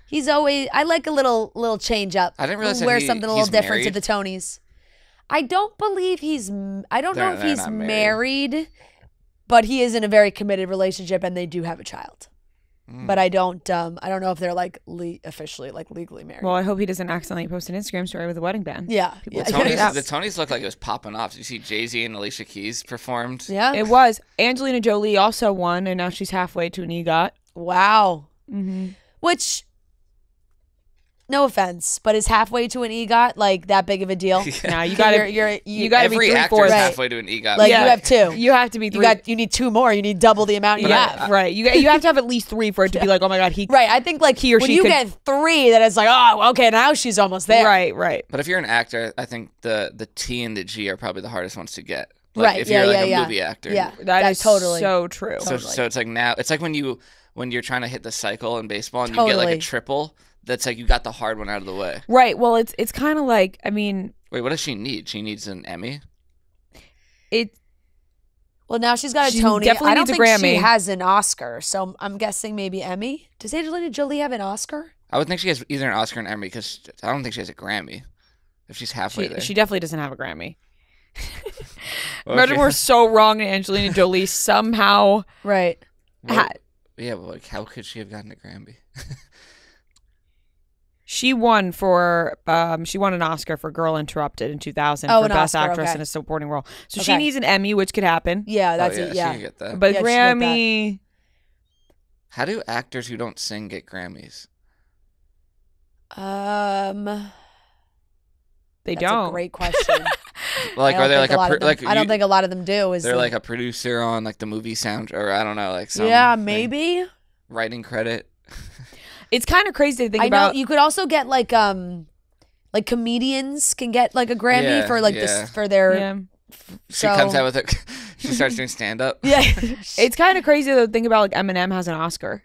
he's always, I like a little change up. I didn't realize We'll that wear something a little he's different to married. the Tonys. I don't believe I don't know if They're he's not married, but he is in a very committed relationship and they do have a child. But I don't know if they're like officially like legally married. Well, I hope he doesn't accidentally post an Instagram story with a wedding band. Yeah. People The check it out. Tonys looked like it was popping off. Did you see Jay-Z and Alicia Keys performed? Yeah. It was. Angelina Jolie also won, and now she's halfway to an EGOT. Wow. Mm-hmm. Which, no offense, but is halfway to an EGOT like that big of a deal? Now you got to you got to be Every actor 3/4. is Right. halfway to an EGOT. Like Yeah. you have two. You have to be three. You need two more. You need double the amount you have. Right. You have to have at least 3 for it to be like, oh my God, he. Right. I think like He or when she you could- get 3, then it's like, oh, okay, now she's almost there. Right. But if you're an actor, I think the T and the G are probably the hardest ones to get. Like Right, If you're like yeah. a movie actor. Yeah. That is totally. so true. So it's like now, it's like when you're trying to hit the cycle in baseball and you get Totally. like a triple. that's like you got the hard one out of the way. Right. Well, it's kind of like, I mean, Wait, what does she need? She needs an Emmy? Well, now she's got a She Tony. definitely I don't needs a think she Grammy. has an Oscar, so I'm guessing maybe Emmy. Does Angelina Jolie have an Oscar? I would think she has either an Oscar or an Emmy because I don't think she has a Grammy. If she's halfway there. she definitely doesn't have a Grammy. Well, Imagine she- we're so wrong and Angelina Jolie somehow Right. had. Yeah, but like, how could she have gotten a Grammy? She won an Oscar for Girl Interrupted in 2000 Oh, for an Best Oscar, Actress okay. in a Supporting Role. So she Okay. needs an Emmy, which could happen. Yeah, that's oh, it. She Yeah. can get that. But Yeah, she should get Grammy, How do actors who don't sing get Grammys? they That's don't. a great question. Like, I are don't they think like a lot of them- like I don't think a lot of them do. they're like a producer on like the movie sound, or I don't know, like some yeah, thing. maybe. Writing credit. It's kind of crazy to think I about. know you could also get like comedians can get like a Grammy Yeah, for like yeah. this for their Yeah. She comes out with a. She starts doing stand up. yeah It's kind of crazy to think about like Eminem has an Oscar.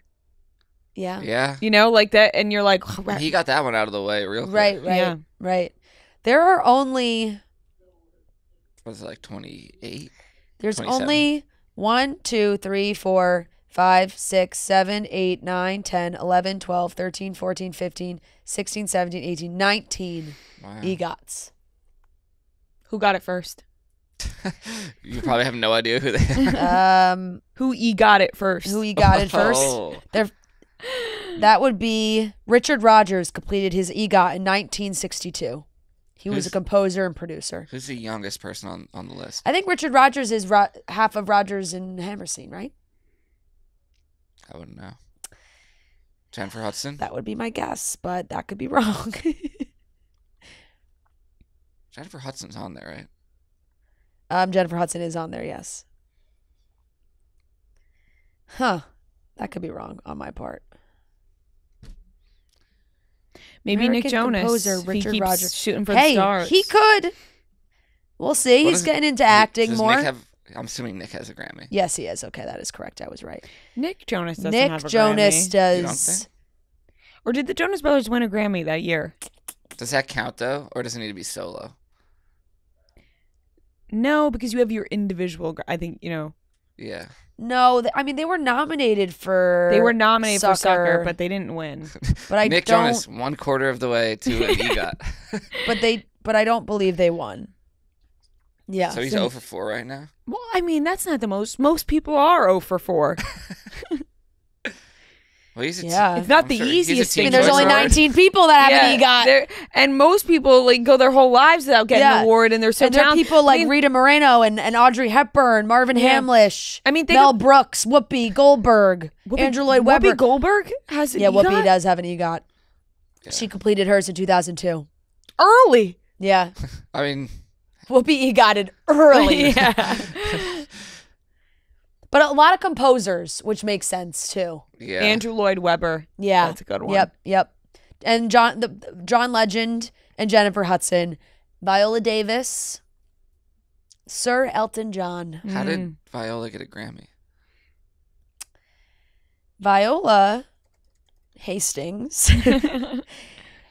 yeah Yeah. You know, like that, and you're like, He got that one out of the way real quick. right Yeah. right. There are only What was it, like 28? there's 27. only 1, 2, 3, 4, 5, 6, 7, 8, 9, 10, 11, 12, 13, 14, 15, 16, 17, 18, 19 Wow. EGOTs. who got it first? You probably have no idea who they are. Who got it first? Who EGOTed first? Oh. That would be Richard Rodgers completed his EGOT in 1962. He was a Who's- composer and producer. Who's the youngest person on the list? I think Richard Rodgers is half of Rodgers and Hammerstein, right? I wouldn't know. Jennifer Hudson? That would be my guess, but that could be wrong. Jennifer Hudson's on there, right? Jennifer Hudson is on there, yes. Huh. That could be wrong on my part. Maybe American Nick Jonas. composer if he Richard keeps Rodgers. shooting for the Hey, stars. he could. We'll see. What He's is- getting into acting Does more. Nick have, I'm assuming Nick has a Grammy. Yes, he is. Okay, that is correct. I was right. Nick Jonas doesn't Nick have a Jonas Grammy. You don't does. think? Or did the Jonas Brothers win a Grammy that year? Does that count though, or does it need to be solo? No, because you have your individual. I think Yeah. No, I mean they were nominated for. they were nominated for Sucker, but they didn't win. but I Nick don't. Jonas, 1/4 of the way to an EGOT. But I don't believe they won. Yeah. So he's 0 for 4 right now. Well, I mean that's not the most. Most people are 0 for 4. Well, he's a Yeah. It's not I'm the sure he's a easiest Teen I mean, there's Choice only Award. 19 people that have an EGOT. And most people like go their whole lives without getting Yeah. an award, and they're so And there are talented. people like I mean, Rita Moreno and Audrey Hepburn, Marvin Yeah. Hamlish. I mean, think Mel of- Brooks, Whoopi Goldberg, Andrew Lloyd Webber. Whoopi Goldberg has an Yeah, EGOT? Whoopi does have an EGOT. Yeah. She completed hers in 2002. early. Yeah. I mean, Whoopi EGOTed early. Yeah. But a lot of composers, which makes sense too. yeah. Andrew Lloyd Webber. Yeah. That's a good one. Yep. And John Legend and Jennifer Hudson, Viola Davis, Sir Elton John. How did Viola get a Grammy? Viola Hastings.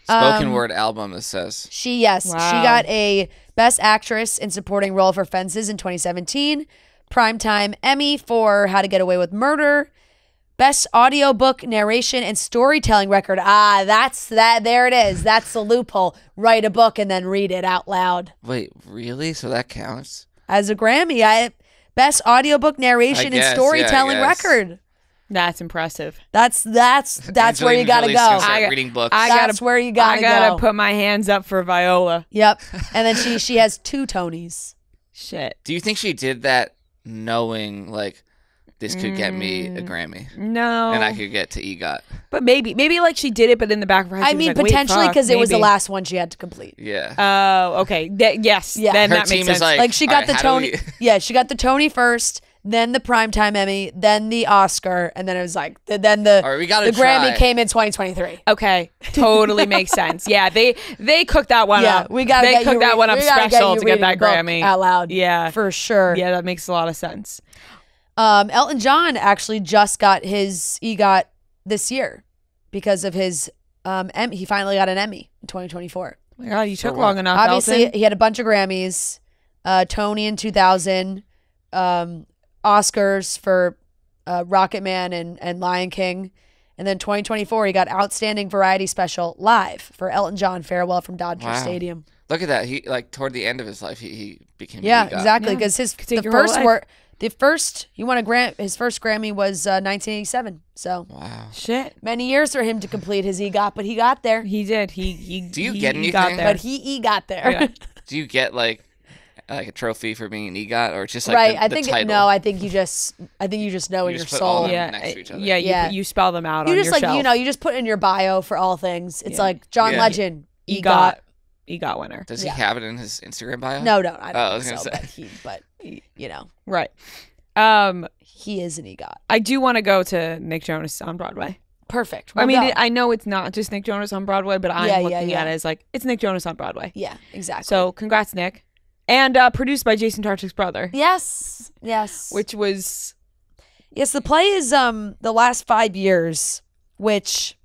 Spoken word album, it says. She Wow. got a Best Actress in Supporting Role for Fences in 2017, Primetime Emmy for How to Get Away with Murder, Best Audiobook Narration and Storytelling Record. That's that. There it is. That's the loophole. Write a book and then read it out loud. Wait, really? So that counts? As a Grammy, Best Audiobook Narration and guess, yeah, Storytelling I guess. Record. That's impressive. That's where you Angelina gotta Jolie's go. gonna start reading books. That's where you gotta I gotta go. put my hands up for Viola. Yep. And then she has 2 Tonys. Shit. Do you think she did that knowing, like, this could get me a Grammy? No. And I could get to EGOT? But maybe like she did it, but in the back of her head, I she was mean, like, wait, potentially fuck, because it was the maybe. last one she had to complete. Yeah. Oh, okay. Yes. Yeah. Then Her that team makes is sense. like, She all got right, the how do Tony. we- Yeah, she got the Tony first, then the Primetime Emmy, then the Oscar, and then it was like then the All right, we gotta the Grammy try. came in 2023. Okay, totally makes sense. Yeah, they cooked that one Yeah, up. we gotta they get cooked you that one up we gotta special you to get reading that a book Grammy out loud. Yeah, for sure. Yeah, that makes a lot of sense. Elton John actually just got his EGOT this year because of his He finally got an Emmy in 2024. Oh my God, you took what? long enough. Obviously, Elton. he had a bunch of Grammys, Tony in 2000, Oscars for Rocket Man and Lion King. And then 2024, he got Outstanding Variety Special live for Elton John, Farewell from Dodger Stadium. Look at that. He like toward the end of his life, he became an Yeah, EGOT. exactly. Because His first Grammy was 1987. So Wow. shit. many years for him to complete his EGOT, but he got there. He did. He Do you he get got anything? there. But he got there. Yeah. Do you get like a trophy for being an EGOT, or just like Right. the title? I think you just know in You your just put all soul. of them Yeah, next to each other. yeah, Yeah. You spell them out You on just your like shelf. you just put in your bio for all things. It's Yeah. like John Yeah. Legend, EGOT winner. Does he Yeah. have it in his Instagram bio? No, I don't I was think gonna so. say. But you know, Right. he is an EGOT. I do want to go to Nick Jonas on Broadway. Perfect. I mean, We'll go. I know it's not just Nick Jonas on Broadway, but I'm Yeah, looking yeah. at it as like it's Nick Jonas on Broadway. Yeah, exactly. So congrats, Nick. And produced by Jason Tartick's brother, yes. which was Yes, the play is the last 5 years, which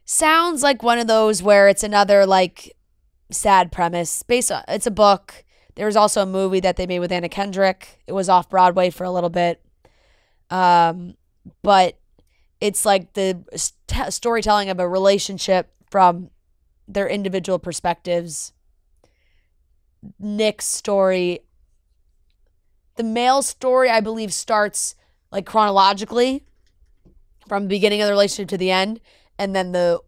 sounds like one of those where it's another like sad premise. It's a book. There was also a movie that they made with Anna Kendrick. It was off Broadway for a little bit. But it's like the storytelling of a relationship from their individual perspectives. Nick's story, the male story, I believe, starts like chronologically from the beginning of the relationship to the end, and then the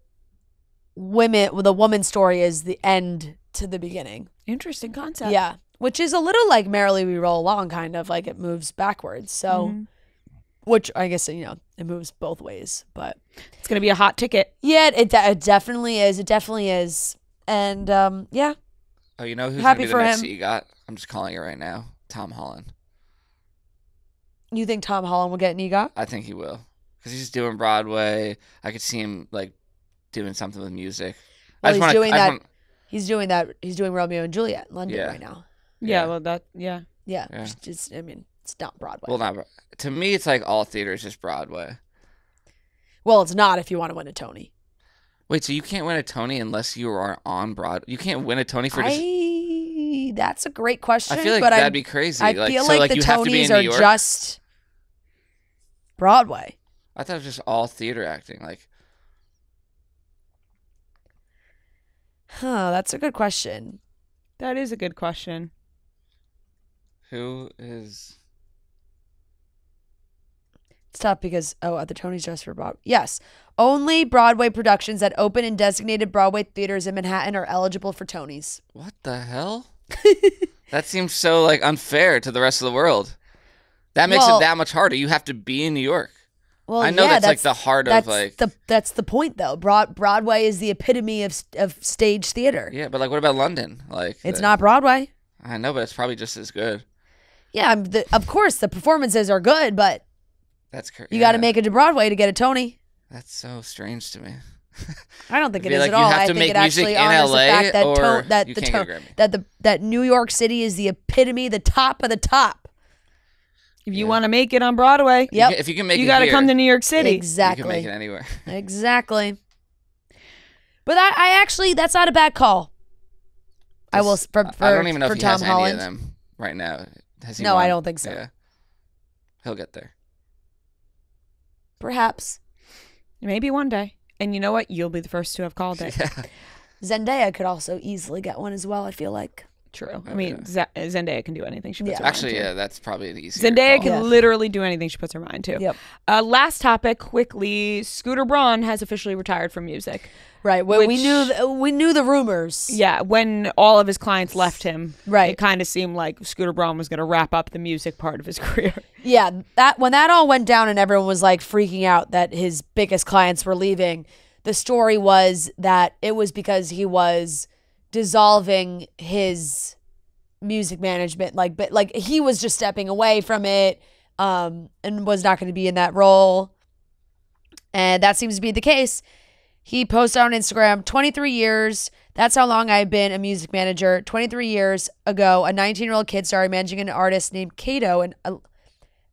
woman story is the end to the beginning. interesting concept. Yeah, which is a little like Merrily We Roll Along, kind of like it moves backwards. So, which I guess it moves both ways, but It's gonna be a hot ticket. yeah, it definitely is. It definitely is, and yeah. Oh, you know who's Happy gonna be for the next him. EGOT? I'm just calling it right now. Tom Holland. You think Tom Holland will get an EGOT? I think he will, because he's doing Broadway. I could see him like doing something with music. Well, I just wanna- He's doing Romeo and Juliet in London Yeah. right now. Yeah. Well, yeah. Yeah. Yeah. I mean, it's not Broadway. Well, not to me. It's like all theater is just Broadway. Well, it's not if you want to win a Tony. Wait, so you can't win a Tony unless you are on Broadway? You can't win a Tony for just. That's a great question. I feel like but that'd be crazy. I like, feel so, like the you have to be Tonys in New are York? just Broadway. I thought it was just all theater acting. Like, That's a good question. That is a good question. who is? It's tough because the Tonys just for Broadway. Yes, only Broadway productions that open in designated Broadway theaters in Manhattan are eligible for Tonys. What the hell? That seems so like unfair to the rest of the world. That makes Well- it that much harder. You have to be in New York. Well, I know yeah, that's like the heart of like. that's the point though. Broadway is the epitome of stage theater. Yeah, but like, what about London? Like, It's not Broadway. I know, but it's probably just as good. Yeah, of course the performances are good, but That's crazy. you got to make it to Broadway to get a Tony. That's so strange to me. I don't think I it feel is like at you all. have I to think make it actually music in honors LA the fact that or you can't get a Grammy. that New York City is the epitome, the top of the top. If you want to make it on Broadway, Yep. If you can make you it got to here, come to New York City. you Exactly. can make it anywhere. Exactly. But I actually, that's not a bad call. I will for I don't even know for if he Tom has Holland. any of them right now. Has he? No, won? I don't think so. Yeah, he'll get there. Perhaps Maybe one day. And you know what? You'll be the first to have called it. Yeah. Zendaya could also easily get one as well. I feel like. True. I mean, Zendaya can do anything she puts Yeah. her mind Actually, to. yeah, that's probably an easier Zendaya call. can Yeah. literally do anything she puts her mind to. Yep. Last topic, quickly. Scooter Braun has officially retired from music. Right. Well, we Which- knew the rumors. Yeah, when all of his clients left him, Right. it kind of seemed like Scooter Braun was going to wrap up the music part of his career. Yeah. That when that all went down and everyone was like freaking out that his biggest clients were leaving, the story was that it was because he was dissolving his music management, but he was just stepping away from it, and was not going to be in that role, and that seems to be the case. He posted on Instagram, 23 years. That's how long I've been a music manager. 23 years ago, a 19-year-old kid started managing an artist named Kato in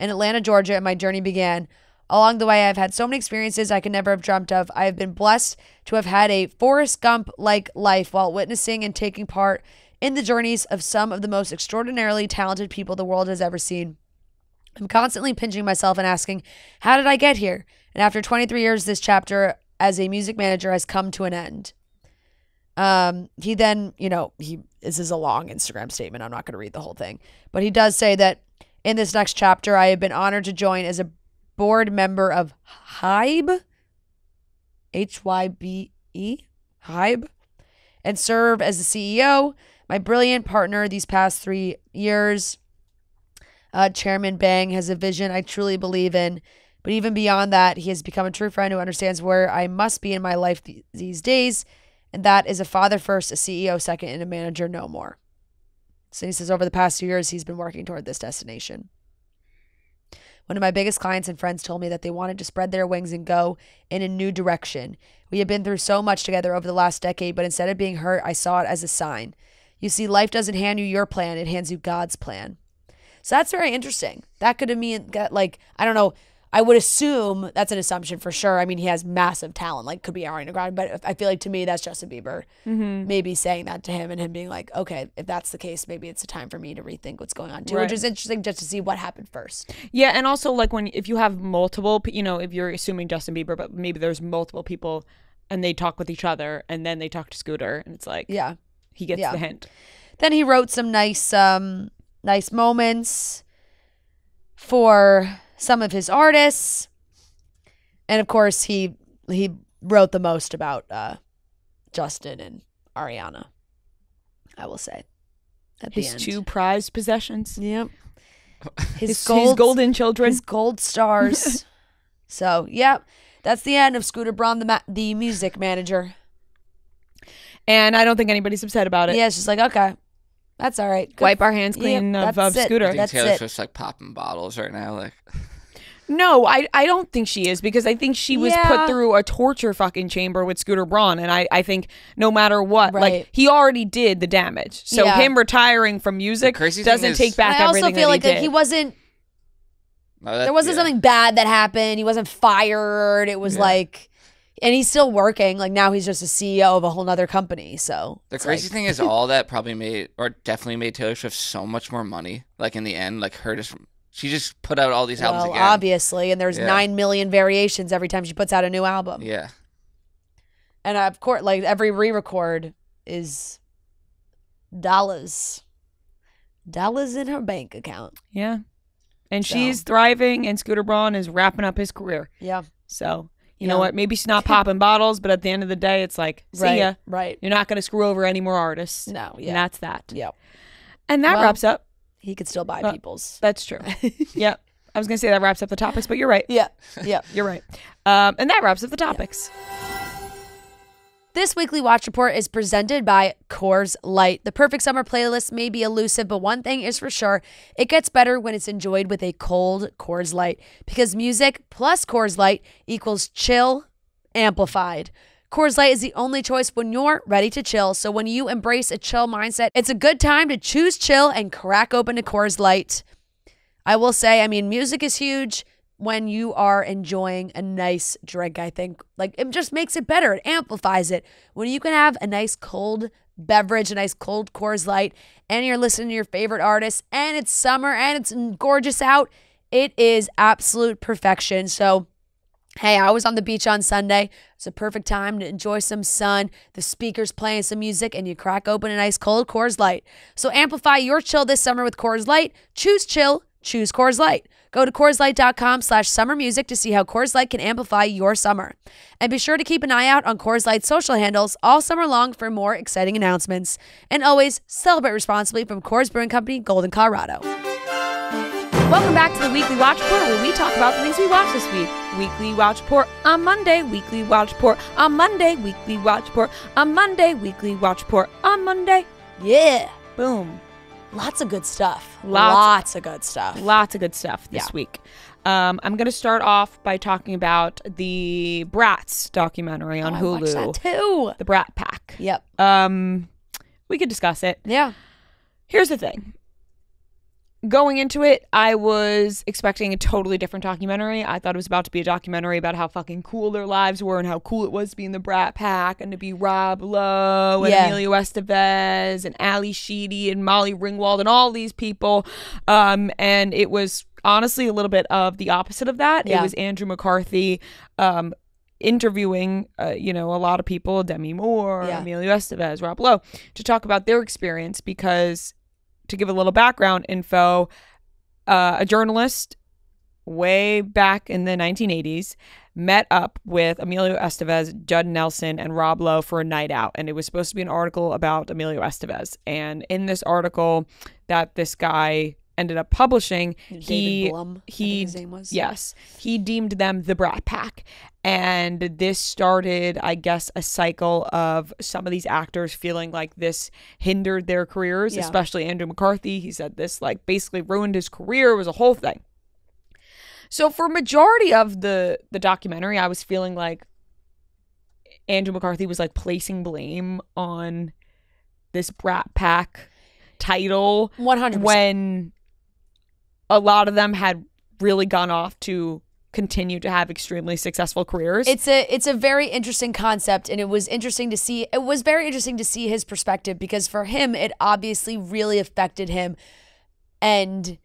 Atlanta, Georgia, and my journey began. Along the way, I've had so many experiences I could never have dreamt of. I have been blessed to have had a Forrest Gump-like life while witnessing and taking part in the journeys of some of the most extraordinarily talented people the world has ever seen. I'm constantly pinching myself and asking, how did I get here? And after 23 years, this chapter as a music manager has come to an end. He then, this is a long Instagram statement. I'm not going to read the whole thing. But he does say that in this next chapter, I have been honored to join as a board member of HYBE, H-Y-B-E, HYBE, and serve as the CEO. My brilliant partner these past 3 years, Chairman Bang, has a vision I truly believe in. But even beyond that, he has become a true friend who understands where I must be in my life these days. And that is a father first, a CEO second, and a manager no more. So he says over the past 2 years, he's been working toward this destination. One of my biggest clients and friends told me that they wanted to spread their wings and go in a new direction. We have been through so much together over the last decade, but instead of being hurt, I saw it as a sign. You see, life doesn't hand you your plan, it hands you God's plan. So that's very interesting. That could have mean, I don't know, I would assume that's an assumption for sure. I mean, he has massive talent, could be Ariana Grande, but I feel like to me, that's Justin Bieber maybe saying that to him and him being like, okay, if that's the case, maybe it's a time for me to rethink what's going on too, which is interesting just to see what happened first. Yeah, and also if you have multiple, if you're assuming Justin Bieber, but maybe there's multiple people and they talk with each other and then they talk to Scooter and it's like, yeah, he gets the hint. Then he wrote some nice moments for some of his artists, and of course he wrote the most about Justin and Ariana, I will say, at the end. His two prized possessions. Yep. His golden children. His gold stars. So, yep, that's the end of Scooter Braun, the music manager. And I don't think anybody's upset about it. Yeah, it's just like, okay, that's all right. Wipe our hands clean of Scooter. I think Taylor Swift's popping bottles right now, No, I don't think she is, because I think she was put through a torture fucking chamber with Scooter Braun, and I think no matter what, he already did the damage. So him retiring from music doesn't take back everything that he did. I also feel like he wasn't, there wasn't something bad that happened. He wasn't fired. It was and he's still working. Now he's just a CEO of a whole nother company. So the crazy thing is all that probably definitely made Taylor Swift so much more money. In the end, she just put out all these albums again. Obviously, and there's 9 million variations every time she puts out a new album. Yeah. And of course, every re-record is dollars in her bank account. Yeah. And she's thriving, and Scooter Braun is wrapping up his career. Yeah. So, you know what? Maybe she's not popping bottles, but at the end of the day, it's like, see ya. Right. You're not going to screw over any more artists. No, yeah. And that's that. Yep. And that wraps up. He could still buy people's. That's true. Yeah. I was going to say that wraps up the topics, but you're right. Yeah. Yeah. You're right. And that wraps up the topics. This weekly watch report is presented by Coors Light. The perfect summer playlist may be elusive, but one thing is for sure, it gets better when it's enjoyed with a cold Coors Light, because music plus Coors Light equals chill amplified. Coors Light is the only choice when you're ready to chill. So when you embrace a chill mindset, it's a good time to choose chill and crack open a Coors Light. I will say, music is huge when you are enjoying a nice drink. I think it just makes it better. It amplifies it. When you can have a nice cold beverage, a nice cold Coors Light, and you're listening to your favorite artist, and it's summer and it's gorgeous out, it is absolute perfection. So hey, I was on the beach on Sunday. It's a perfect time to enjoy some sun, the speakers playing some music, and you crack open a nice cold Coors Light. So amplify your chill this summer with Coors Light. Choose chill, choose Coors Light. Go to CoorsLight.com/summermusic to see how Coors Light can amplify your summer. And be sure to keep an eye out on Coors Light's social handles all summer long for more exciting announcements. And always celebrate responsibly from Coors Brewing Company, Golden, Colorado. Welcome back to the Weekly Watch Report, where we talk about the things we watched this week. Weekly Watch Report on Monday, Weekly Watch Report on Monday, Weekly Watch Report on Monday, Weekly Watch Report on Monday. Yeah. Boom. Lots of good stuff. Lots of good stuff. Lots of good stuff this week. I'm going to start off by talking about the Bratz documentary on Hulu. I watched that too. The Brat Pack. Yep. We could discuss it. Yeah. Here's the thing. going into it, I was expecting a totally different documentary. I thought it was about to be a documentary about how fucking cool their lives were and how cool it was to be in the Brat Pack and to be Rob Lowe and Emilio Estevez and Ali Sheedy and Molly Ringwald and all these people. And it was honestly a little bit of the opposite of that. It was Andrew McCarthy interviewing, a lot of people, Demi Moore, Emilio Estevez, Rob Lowe, to talk about their experience because... To give a little background info, a journalist way back in the 1980s met up with Emilio Estevez, Judd Nelson, and Rob Lowe for a night out. And it was supposed to be an article about Emilio Estevez. And in this article that this guy ended up publishing, David Blum, I think his name was. Yes, he deemed them the Brat Pack. And this started, I guess, a cycle of some of these actors feeling like this hindered their careers, especially Andrew McCarthy. He said this basically ruined his career. It was a whole thing. So for majority of the documentary, I was feeling like Andrew McCarthy was placing blame on this Brat Pack title 100%. when a lot of them had really gone off to continue to have extremely successful careers. It's a very interesting concept, and it was very interesting to see his perspective, because for him it obviously really affected him, and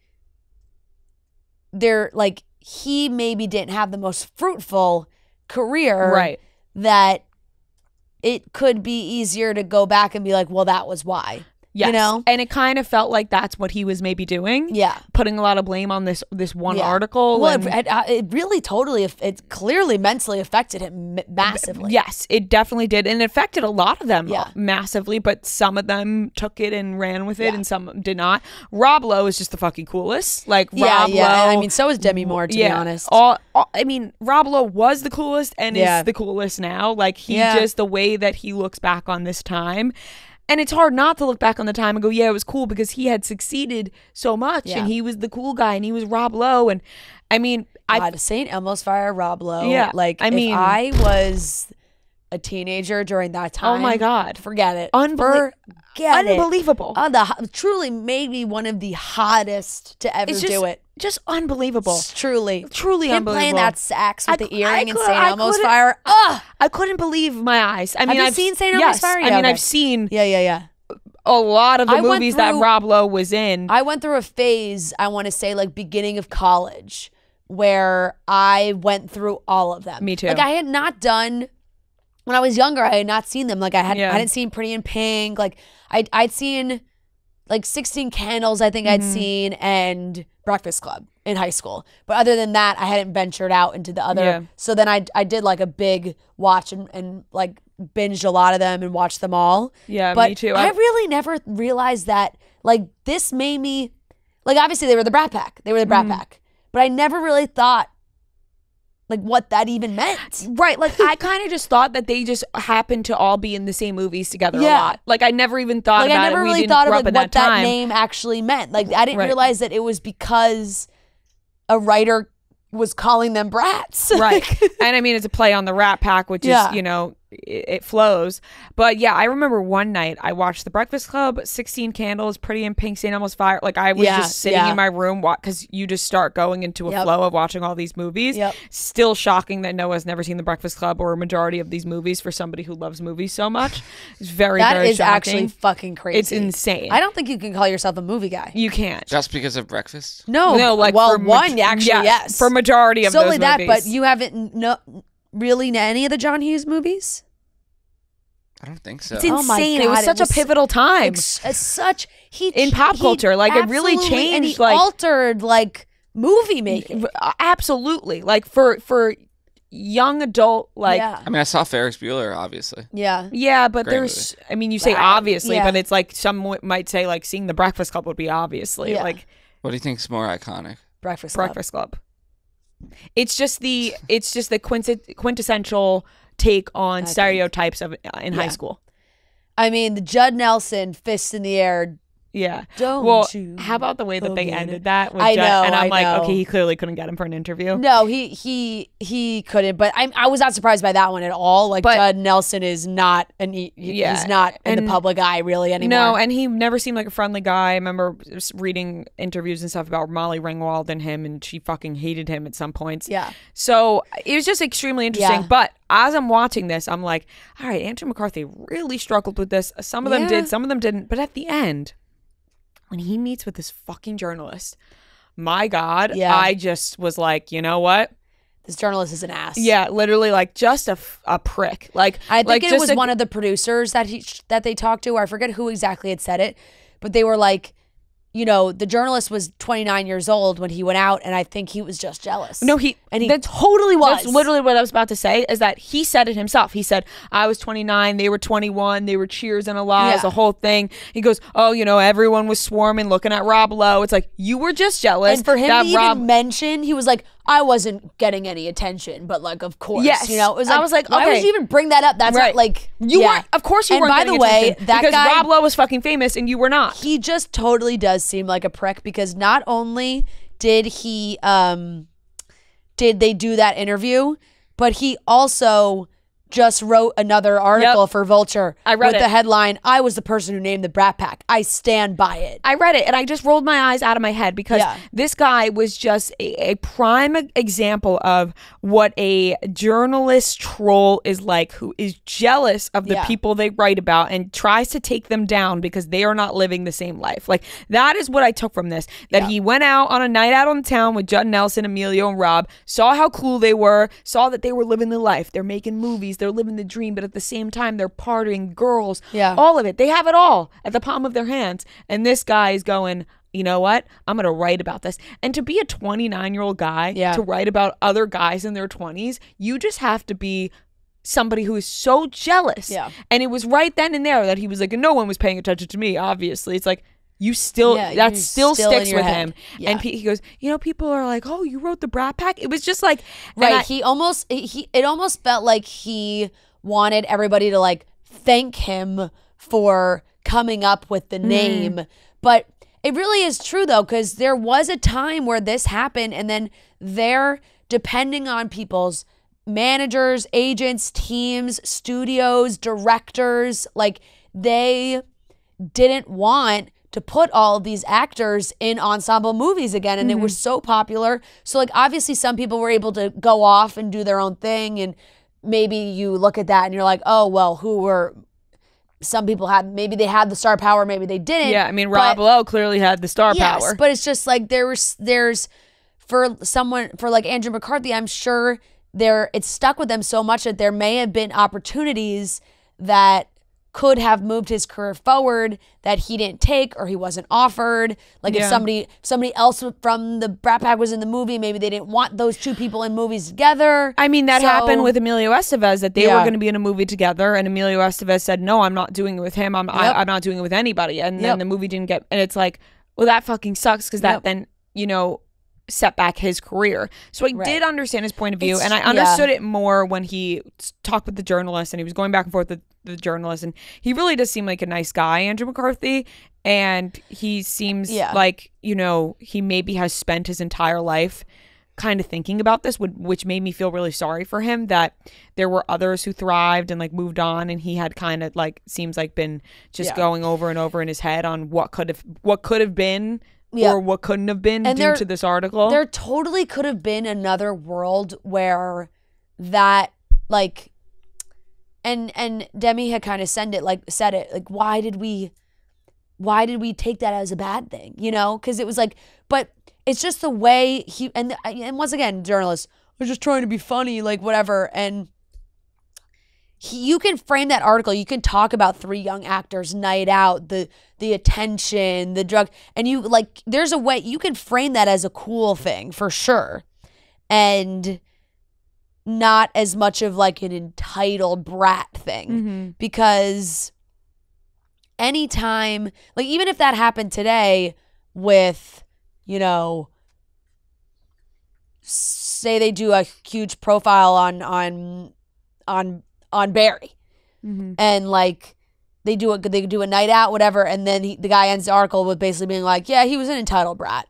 he maybe didn't have the most fruitful career, right? That it could be easier to go back and be like, well, that was why. Yes. And it kind of felt like that's what he was maybe doing. Yeah. Putting a lot of blame on this one article. Well, it really it clearly mentally affected him massively. Yes, it definitely did. And it affected a lot of them massively, but some of them took it and ran with it and some did not. Rob Lowe is just the fucking coolest. Rob Lowe. I mean, so is Demi Moore, to be honest. Rob Lowe was the coolest and is the coolest now. Just the way that he looks back on this time. And it's hard not to look back on the time and go, yeah, it was cool, because he had succeeded so much and he was the cool guy and he was Rob Lowe. And I mean, St. Elmo's Fire, Rob Lowe. Yeah. If I was a teenager during that time. Oh my God. Forget it. Unbelievable. Truly maybe one of the hottest to ever do it. Just unbelievable. Truly Him unbelievable. Playing that sax with the earring in St. Elmo's Fire. I couldn't believe my eyes. I mean, Have you seen St. Elmo's Fire? I mean, I've seen a lot of the movies that Rob Lowe was in. I went through a phase, I want to say beginning of college, where I went through all of them. Me too. I had not done, when I was younger, I had not seen them. I hadn't seen Pretty in Pink. I'd seen 16 Candles, I think I'd seen, and Breakfast Club in high school. But other than that, I hadn't ventured out into the other. Yeah. So then I did a big watch and binged a lot of them and watched them all. Yeah, but me too. I really never realized that this made me, obviously they were the Brat Pack. They were the Brat Pack. But I never really thought what that even meant. Right. I kind of just thought that they just happened to all be in the same movies together a lot. I never even thought about it. I never really thought of what that name actually meant. I didn't realize that it was because a writer was calling them brats. Right. And I mean, it's a play on the Rat Pack, which is, it flows. But yeah, I remember one night I watched The Breakfast Club, 16 Candles, Pretty in Pink, St. Elmo's Fire. I was just sitting in my room because you just start going into a flow of watching all these movies. Still shocking that Noah's never seen The Breakfast Club or a majority of these movies for somebody who loves movies so much. It's very, very shocking. That is actually fucking crazy. It's insane. I don't think you can call yourself a movie guy. You can't. Just because of breakfast? No. Yes. For majority of solely those that, movies. but you haven't really any of the John Hughes movies? I don't think so. It's insane. Oh my God, it was such a pivotal time. In pop culture. It really changed. And he altered movie making. Absolutely. For young adult I mean, I saw Ferris Bueller, obviously. Yeah, but Great there's movie. I mean, you say obviously, but it's some might say seeing The Breakfast Club would be obviously. What do you think's more iconic? Breakfast Club. It's just the quintessential take on stereotypes in high school. I mean, the Judd Nelson fist in the air Yeah. Don't you how about the way that they forget ended it. that? With I Judd? know, And I'm I like, know. okay, he clearly couldn't get him for an interview. No, he couldn't. But I was not surprised by that one at all. Like, Judd Nelson is not he's not in the public eye really anymore. No, and he never seemed like a friendly guy. I remember just reading interviews and stuff about Molly Ringwald and him, and she fucking hated him at some points. Yeah. So it was just extremely interesting. Yeah. But as I'm watching this, I'm like, all right, Andrew McCarthy really struggled with this. Some of them did, some of them didn't. But at the end, when he meets with this fucking journalist, my God, I just was like, you know what? This journalist is an ass. Yeah, literally, like, just a prick. Like, I think it was just one of the producers that they talked to. Or I forget who exactly had said it, but they were like, you know, the journalist was 29 years old when he went out, and I think he was just jealous. No, he totally was. That's literally what I was about to say, is that he said it himself. He said, I was 29, they were 21, they were cheers and a laws, the whole thing. He goes, oh, you know, everyone was swarming, looking at Rob Lowe. It's like, you were just jealous. And for him to even mention, he was like, I wasn't getting any attention, but like, of course, yes. you know, it was like, I was like, why would you even bring that up? That's not like, you weren't, of course you weren't by getting the way, attention that because guy, Rob Lowe was fucking famous and you were not. He just totally does seem like a prick, because not only did he, did they do that interview, but he also just wrote another article for Vulture. I read with the headline, I was the person who named the Brat Pack. I stand by it. I read it and I just rolled my eyes out of my head because this guy was just a prime example of what a journalist troll is like, who is jealous of the people they write about and tries to take them down because they are not living the same life. Like, that is what I took from this, that he went out on a night out on town with Judd Nelson, Emilio, and Rob, saw how cool they were, saw that they were living the life. They're making movies. They're living the dream, but at the same time, they're partying, girls, all of it. They have it all at the palm of their hands. And this guy is going, you know what? I'm going to write about this. And to be a 29-year-old guy, to write about other guys in their 20s, you just have to be somebody who is so jealous. Yeah. And it was right then and there that he was like, no one was paying attention to me, obviously. It's like, you still, that still sticks with him. Yeah. And he goes, you know, people are like, oh, you wrote the Brat Pack? It was just like, right. It almost felt like he wanted everybody to like thank him for coming up with the name. But it really is true though, because there was a time where this happened, and then they're depending on people's managers, agents, teams, studios, directors. Like, they didn't want to put all of these actors in ensemble movies again, and it was so popular. So like, obviously some people were able to go off and do their own thing, and maybe you look at that and you're like, oh well, some people had, maybe they had the star power, maybe they didn't. Yeah, I mean, Rob Lowe clearly had the star power. But it's just like, there's for someone, for like Andrew McCarthy, I'm sure it's stuck with them so much that there may have been opportunities that could have moved his career forward that he didn't take, or he wasn't offered. Like, if somebody else from the Brat Pack was in the movie, maybe they didn't want those two people in movies together. I mean, that happened with Emilio Estevez, that they were going to be in a movie together, and Emilio Estevez said, no, I'm not doing it with him. I'm not doing it with anybody. And then the movie didn't get, and it's like, well, that fucking sucks, because that then, you know, set back his career. So I did understand his point of view, and I understood it more when he talked with the journalist, and he was going back and forth with the journalist, and he really does seem like a nice guy, Andrew McCarthy, and he seems like, you know, he maybe has spent his entire life kind of thinking about this, which made me feel really sorry for him, that there were others who thrived and like moved on, and he had kind of like, seems like, been just going over and over in his head on what could have been or what couldn't have been due to this article. There totally could have been another world where that, like, and Demi had kind of said it like, why did we take that as a bad thing, you know? Because it was like, but it's just the way he, and once again, journalists are just trying to be funny, like whatever, and you can frame that article, you can talk about three young actors, night out, the attention, the drug, and you, like, there's a way you can frame that as a cool thing for sure, and not as much of like an entitled brat thing, because anytime, like, even if that happened today with, you know, say they do a huge profile on Barry, and like, they do a night out, whatever, and then the guy ends the article with basically being like, yeah, he was an entitled brat.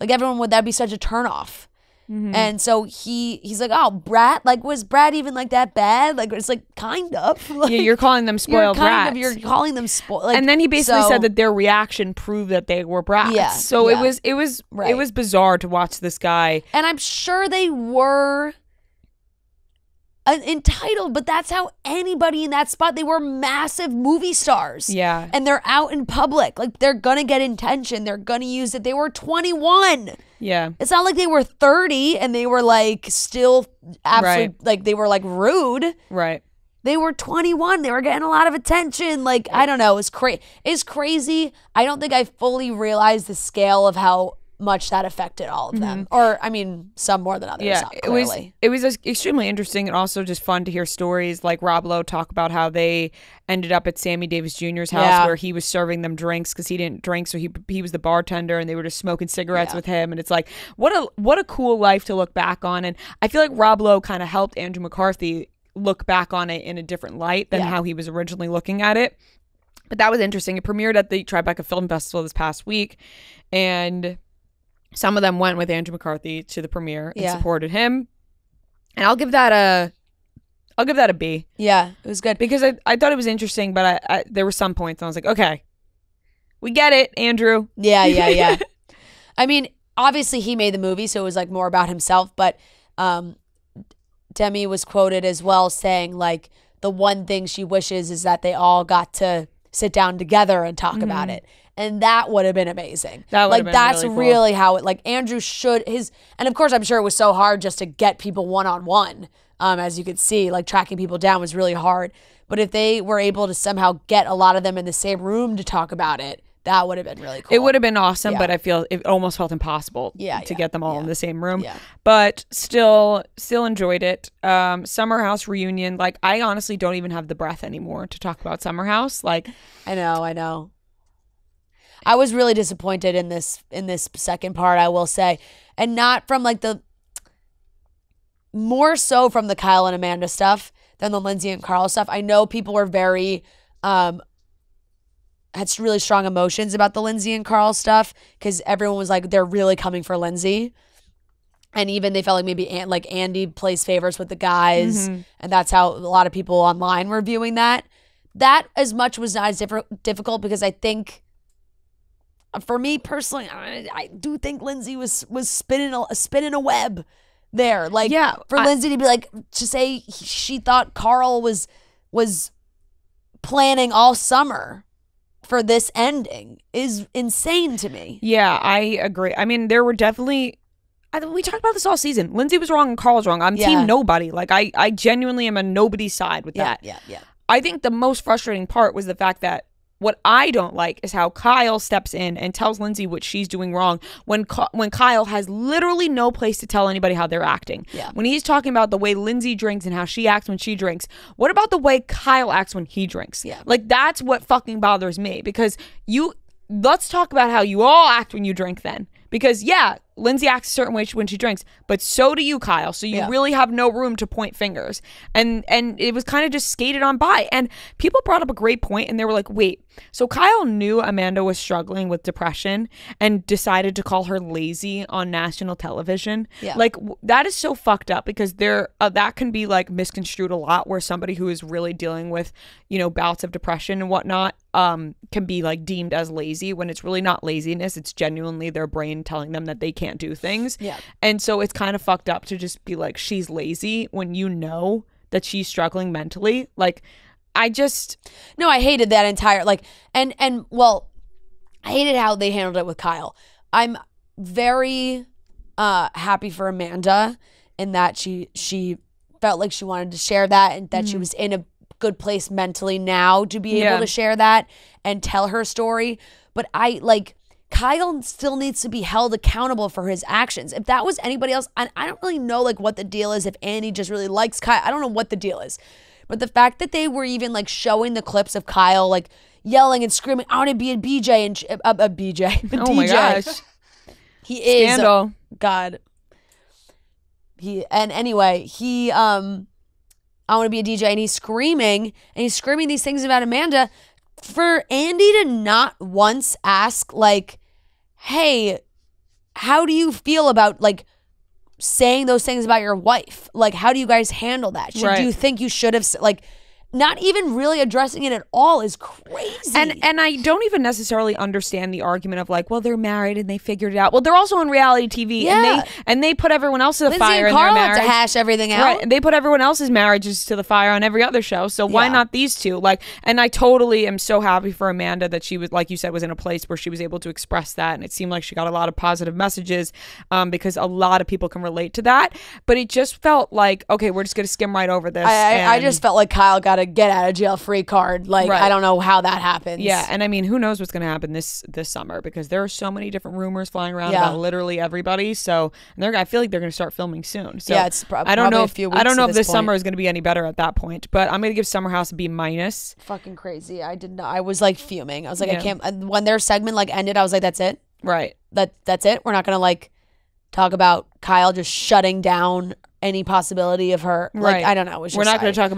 Like everyone that'd be such a turnoff. And so he's like, oh, brat? Like, was brat even like that bad? Like, it's like, kind of. Like, you're calling them spoiled brats. You're calling them spoiled. Like, and then he basically said that their reaction proved that they were brats. Yeah, so it was bizarre to watch this guy. And I'm sure they were entitled, but that's how anybody in that spot, they were massive movie stars. Yeah. And they're out in public. Like, they're gonna get attention. They're gonna use it. They were 21. Yeah. It's not like they were 30 and they were like still absolutely like they were like rude. Right. They were 21. They were getting a lot of attention. Like, I don't know. It's crazy. I don't think I fully realized the scale of how much that affected all of them. Or, I mean, some more than others. Yeah, it was extremely interesting and also just fun to hear stories like Rob Lowe talk about how they ended up at Sammy Davis Jr.'s house where he was serving them drinks because he didn't drink, so he was the bartender and they were just smoking cigarettes with him. And it's like, what a cool life to look back on. And I feel like Rob Lowe kind of helped Andrew McCarthy look back on it in a different light than how he was originally looking at it. But that was interesting. It premiered at the Tribeca Film Festival this past week, and some of them went with Andrew McCarthy to the premiere and supported him. And I'll give that a B. Yeah, it was good. Because I thought it was interesting, but I there were some points and I was like, okay, we get it, Andrew. Yeah. I mean, obviously he made the movie, so it was like more about himself, but Demi was quoted as well saying like the one thing she wishes is that they all got to sit down together and talk about it. And that would have been amazing. That's really how it, like, Andrew should, and of course I'm sure it was so hard just to get people one-on-one, as you could see, like tracking people down was really hard. But if they were able to somehow get a lot of them in the same room to talk about it, that would have been really cool. It would have been awesome, but I feel it almost felt impossible to get them all in the same room. Yeah. But still enjoyed it. Summer House reunion, like, I honestly don't even have the breath anymore to talk about Summer House. Like, I know. I was really disappointed in this second part, I will say. And not from like more so from the Kyle and Amanda stuff than the Lindsay and Carl stuff. I know people were very, had really strong emotions about the Lindsay and Carl stuff because everyone was like, they're really coming for Lindsay. And even they felt like maybe Andy plays favorites with the guys. And that's how a lot of people online were viewing that. That as much was not as difficult because I think, for me personally, I do think Lindsay was spinning a web there. Like, for Lindsay to be like, to say she thought Carl was planning all summer for this ending is insane to me. Yeah, I agree. I mean, there were definitely, we talked about this all season. Lindsay was wrong and Carl's wrong. I'm team nobody. Like, I genuinely am a nobody side with that. Yeah. I think the most frustrating part was the fact that what I don't like is how Kyle steps in and tells Lindsay what she's doing wrong when Kyle has literally no place to tell anybody how they're acting. Yeah. When he's talking about the way Lindsay drinks and how she acts when she drinks, what about the way Kyle acts when he drinks? Yeah. Like, that's what fucking bothers me because let's talk about how you all act when you drink then. Because, Lindsay acts a certain way when she drinks, but so do you, Kyle. So you really have no room to point fingers. And it was kind of just skated on by. And people brought up a great point, and they were like, wait, so Kyle knew Amanda was struggling with depression and decided to call her lazy on national television. Yeah. Like, that is so fucked up because that can be, like, misconstrued a lot where somebody who is really dealing with, bouts of depression and whatnot can be, like, deemed as lazy when it's really not laziness. It's genuinely their brain telling them that they can't do things. Yeah. And so it's kind of fucked up to just be like, she's lazy when you know that she's struggling mentally. Like, I hated that entire, like, and I hated how they handled it with Kyle. I'm very happy for Amanda in that she felt like she wanted to share that and that she was in a good place mentally now to be able to share that and tell her story. But Kyle still needs to be held accountable for his actions. If that was anybody else, and I don't really know like what the deal is, if Andy just really likes Kyle, I don't know what the deal is. But the fact that they were even like showing the clips of Kyle like yelling and screaming, I want to be a BJ and a BJ. Oh my gosh. He is. Scandal. God. I want to be a DJ, and he's screaming these things about Amanda for Andy to not once ask, like, hey, how do you feel about, like, saying those things about your wife? Like, how do you guys handle that? Do you think you should have, like, not even really addressing it at all is crazy. And I don't even necessarily understand the argument of like, well, they're married and they figured it out. Well, they're also on reality TV and they put everyone else to the fire in their marriage. To hash everything out. Right. And they put everyone else's marriages to the fire on every other show. So why not these two? Like, and I totally am so happy for Amanda that she was, like you said, was in a place where she was able to express that. And it seemed like she got a lot of positive messages because a lot of people can relate to that. But it just felt like, okay, we're just going to skim right over this. I just felt like Kyle got a get out of jail free card. Like, I don't know how that happens. Yeah, and I mean, who knows what's going to happen this summer, because there are so many different rumors flying around about literally everybody. So I feel like they're going to start filming soon. So it's I don't know if this summer is going to be any better at that point, but I'm going to give Summer House a B-. Fucking crazy. I was like fuming. I was like, I can't. When their segment like ended, I was like, that's it. Right. That's it. We're not going to like talk about Kyle just shutting down any possibility of her, like, I don't know. We're not going to talk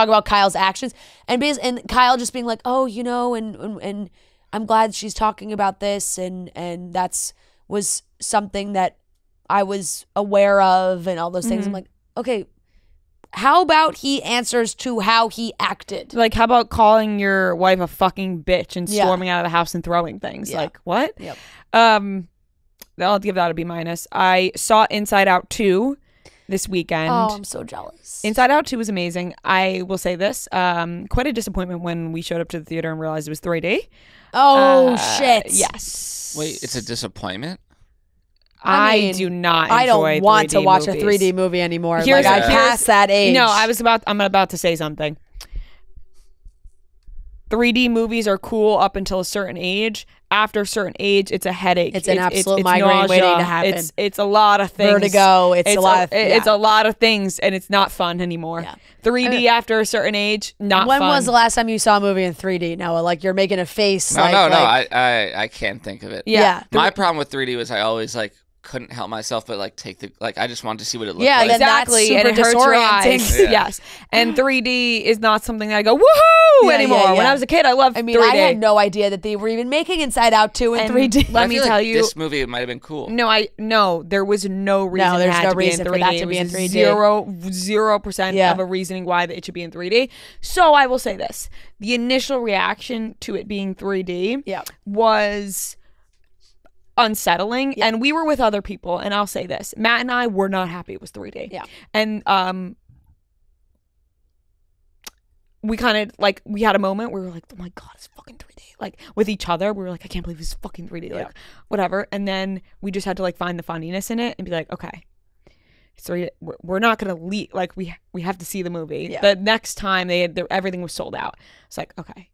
about Kyle's actions, and Kyle just being like, oh, you know, and I'm glad she's talking about this, and that's was something that I was aware of, and all those things. I'm like, okay, how about he answers to how he acted? Like, how about calling your wife a fucking bitch and storming out of the house and throwing things? Like, what? Yep. I'll give that a B-. I saw Inside Out 2 this weekend. Oh, I'm so jealous. Inside Out 2 was amazing. I will say this. Quite a disappointment when we showed up to the theater and realized it was 3D. Oh, shit. Yes. Wait, it's a disappointment? I do not enjoy 3D I don't want to watch movies. a 3D movie anymore. Here's I passed that age. No, I'm about to say something. 3D movies are cool up until a certain age. After a certain age, it's a headache. It's an absolute migraine nausea. Waiting to happen. It's a lot of things. Vertigo. It's a lot of things, and it's not fun anymore. Yeah. 3D after a certain age, not when fun. When was the last time you saw a movie in 3D, Noah? Like, you're making a face. No, I can't think of it. Yeah. My problem with 3D was I always like couldn't help myself but like I just wanted to see what it looked like. Yeah, exactly. And it hurts your eyes. Yeah. Yes. And 3D is not something that I go woohoo anymore. Yeah. When I was a kid, I loved 3D. I had no idea that they were even making Inside Out 2 in 3D. Let me tell you, this movie might have been cool. No, there was no reason. No, there's it had no to be reason in 3D. for that to be in 3D. 0% of a reasoning why it should be in 3D. So I will say this: the initial reaction to it being 3D was unsettling, and we were with other people, and I'll say this: Matt and I were not happy it was 3D. And we kind of like, we had a moment where we were like, oh my god, it's fucking 3D. Like, with each other, we were like, I can't believe it's fucking 3D. Like, whatever. And then we just had to like find the funniness in it and be like, okay, so we're not gonna leak. Like, we have to see the movie. The next time everything was sold out. It's like, okay.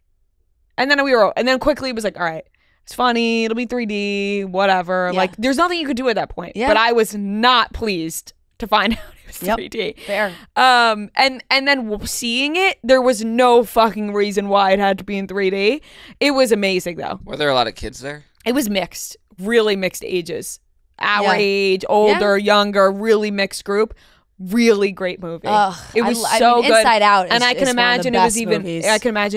And then quickly it was like, all right, it's funny, it'll be 3D, whatever. Like, there's nothing you could do at that point. But I was not pleased to find out it was 3D. Fair. And then seeing it, there was no fucking reason why it had to be in 3D. It was amazing though. Were there a lot of kids there? It was mixed, really mixed ages. Our age, older, younger, really mixed group. Really great movie. It was so good. Inside Out, and I can imagine it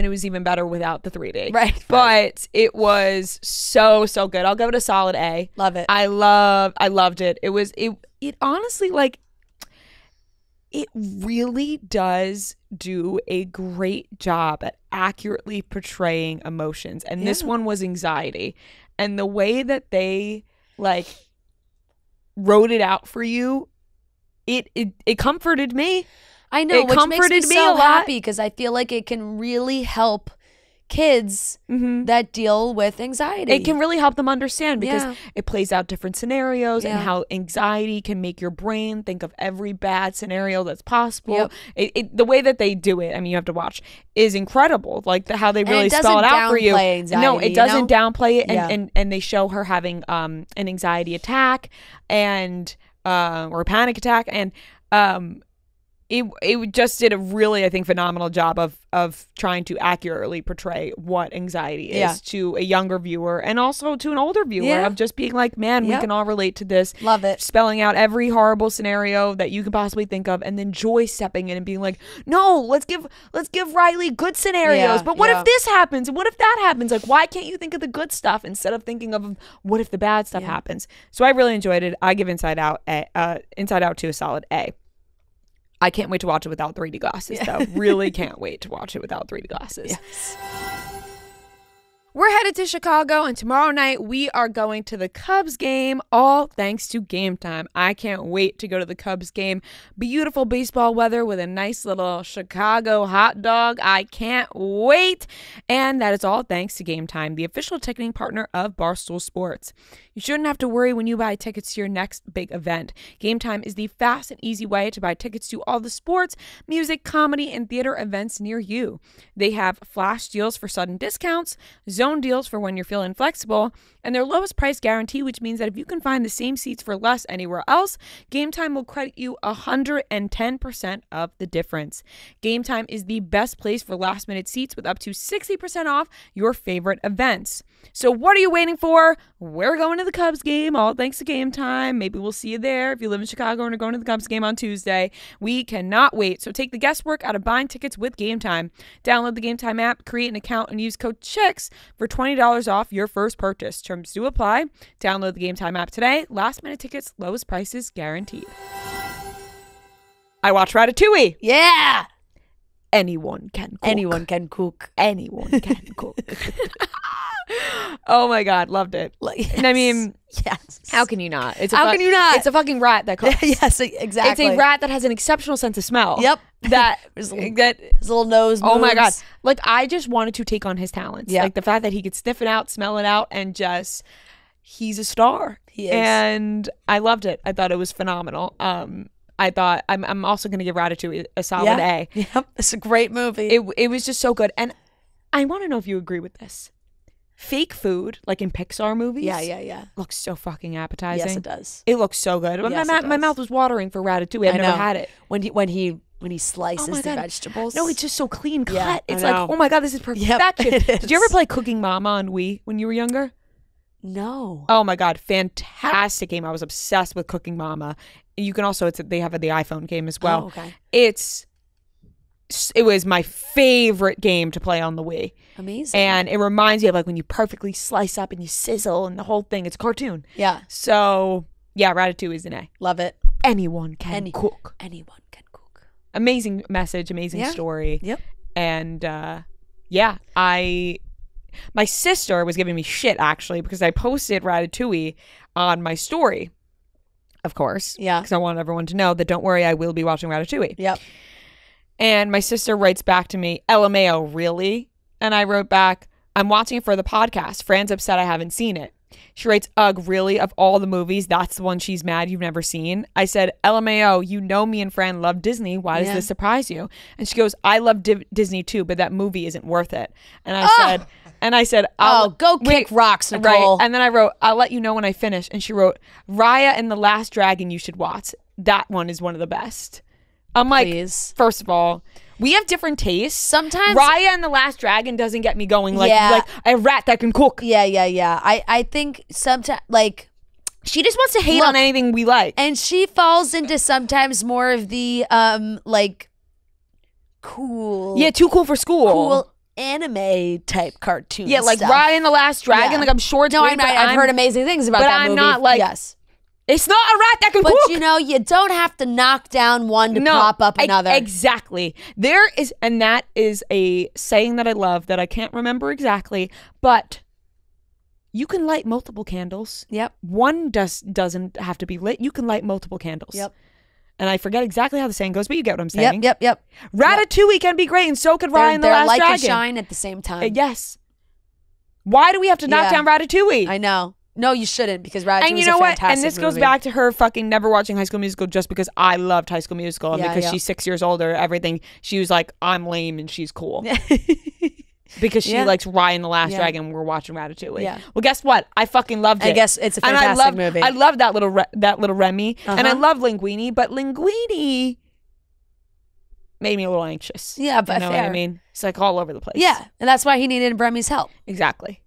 was even better without the 3D. Right. But it was so good. I'll give it a solid A. Love it. I loved it. It honestly, like, it really does do a great job at accurately portraying emotions. And this one was anxiety. And the way that they like wrote it out for you, it comforted me. I know, which makes me so happy, because I feel like it can really help kids that deal with anxiety. It can really help them understand, because it plays out different scenarios and how anxiety can make your brain think of every bad scenario that's possible. The way that they do it, I mean, you have to watch, is incredible. Like how they really spell it out for you. Anxiety, no, it doesn't downplay it, and they show her having an anxiety attack and or a panic attack, and it just did a really, I think, phenomenal job of trying to accurately portray what anxiety is to a younger viewer and also to an older viewer of just being like, man, we can all relate to this. Love it. Spelling out every horrible scenario that you can possibly think of, and then Joy stepping in and being like, no, let's give Riley good scenarios. But what if this happens? And what if that happens? Like, why can't you think of the good stuff instead of thinking of what if the bad stuff happens? So I really enjoyed it. I give Inside Out 2 a solid A. I can't wait to watch it without 3D glasses, though. Really can't wait to watch it without 3D glasses. Yes. We're headed to Chicago, and tomorrow night we are going to the Cubs game, all thanks to Game Time. I can't wait to go to the Cubs game. Beautiful baseball weather with a nice little Chicago hot dog. I can't wait. And that is all thanks to Game Time, the official ticketing partner of Barstool Sports. You shouldn't have to worry when you buy tickets to your next big event. Game Time is the fast and easy way to buy tickets to all the sports, music, comedy, and theater events near you. They have flash deals for sudden discounts, zone deals for when you're feeling flexible, and their lowest price guarantee, which means that if you can find the same seats for less anywhere else, Game Time will credit you 110% of the difference. Game Time is the best place for last-minute seats with up to 60% off your favorite events. So what are you waiting for? We're going to the Cubs game, all thanks to Game Time. Maybe we'll see you there if you live in Chicago and are going to the Cubs game on Tuesday. We cannot wait. So take the guesswork out of buying tickets with Game Time. Download the Game Time app, create an account, and use code CHICKS for $20 off your first purchase. Terms do apply. Download the Game Time app today. Last minute tickets, lowest prices guaranteed. I watched Ratatouille. Yeah. Anyone can cook. Anyone can cook. Anyone can cook. Oh my God, loved it. Yes. And I mean, yes. How can you not? How can you not? It's a fucking rat that cooks. Yes, exactly. It's a rat that has an exceptional sense of smell. Yep. His little nose moves. Oh my God. Like, I just wanted to take on his talents. Yeah. Like the fact that he could sniff it out, smell it out, and just, he's a star. He is. And I loved it. I thought it was phenomenal. I thought I'm also going to give Ratatouille a solid A. Yep. It's a great movie. It was just so good. And I want to know if you agree with this. Fake food, like in Pixar movies, looks so fucking appetizing. Yes, it does. It looks so good. Yes, my mouth was watering for Ratatouille. I've never had it. When he slices the vegetables. No, it's just so clean cut. Yeah, it's like, oh my God, this is perfection. Did you ever play Cooking Mama on Wii when you were younger? No. Oh my God, fantastic game. I was obsessed with Cooking Mama. You can also, they have the iPhone game as well. Oh, okay. It was my favorite game to play on the Wii. Amazing. And it reminds you of like when you perfectly slice up and you sizzle and the whole thing. It's a cartoon. Yeah. So, yeah, Ratatouille is an A. Love it. Anyone can cook. Anyone can cook. Amazing message, amazing story. Yep. And, my sister was giving me shit, actually, because I posted Ratatouille on my story, of course. Yeah. Because I want everyone to know that, don't worry, I will be watching Ratatouille. Yep. And my sister writes back to me, LMAO, really? And I wrote back, I'm watching it for the podcast. Fran's upset I haven't seen it. She writes, ugh, really? Of all the movies, that's the one she's mad you've never seen? I said, LMAO, you know me and Fran love Disney. Why does this surprise you? And she goes, I love Disney too, but that movie isn't worth it. And I said, go kick rocks, Nicole. Right. And then I wrote, I'll let you know when I finish. And she wrote, Raya and the Last Dragon you should watch. That one is one of the best. I'm like, first of all, we have different tastes. Sometimes Raya and the Last Dragon doesn't get me going like a rat that can cook. Yeah. I think sometimes, like, she just wants to hate on anything we like. And she falls into sometimes more of the like cool. Yeah, too cool for school. Cool anime type cartoon. Yeah, like stuff. Raya and the Last Dragon. Yeah. Like, I'm sure it's great, I've heard amazing things about that movie. But I'm not like, it's not a rat that can cook. But you know, you don't have to knock down one to prop up another. Exactly. That is a saying that I love that I can't remember exactly, but you can light multiple candles. Yep. One doesn't have to be lit. You can light multiple candles. Yep. And I forget exactly how the saying goes, but you get what I'm saying. Yep. Ratatouille can be great, and so could Raya and the Last Dragon. They're like and shine at the same time. Yes. Why do we have to knock down Ratatouille? I know. No, you shouldn't, because Ratatouille is a fantastic movie. And you know what? And this goes back to her fucking never watching High School Musical just because I loved High School Musical. And because she's 6 years older, everything, she was like, I'm lame and she's cool. Because she likes Raya and the Last Dragon and we're watching Ratatouille. Yeah. Well, guess what? I fucking loved it. I guess it's a fantastic movie. I love that little Remy. And I love Linguini. But Linguini made me a little anxious. Yeah, but you know fair. what I mean? It's like all over the place. Yeah, and that's why he needed Bremmy's help. Exactly.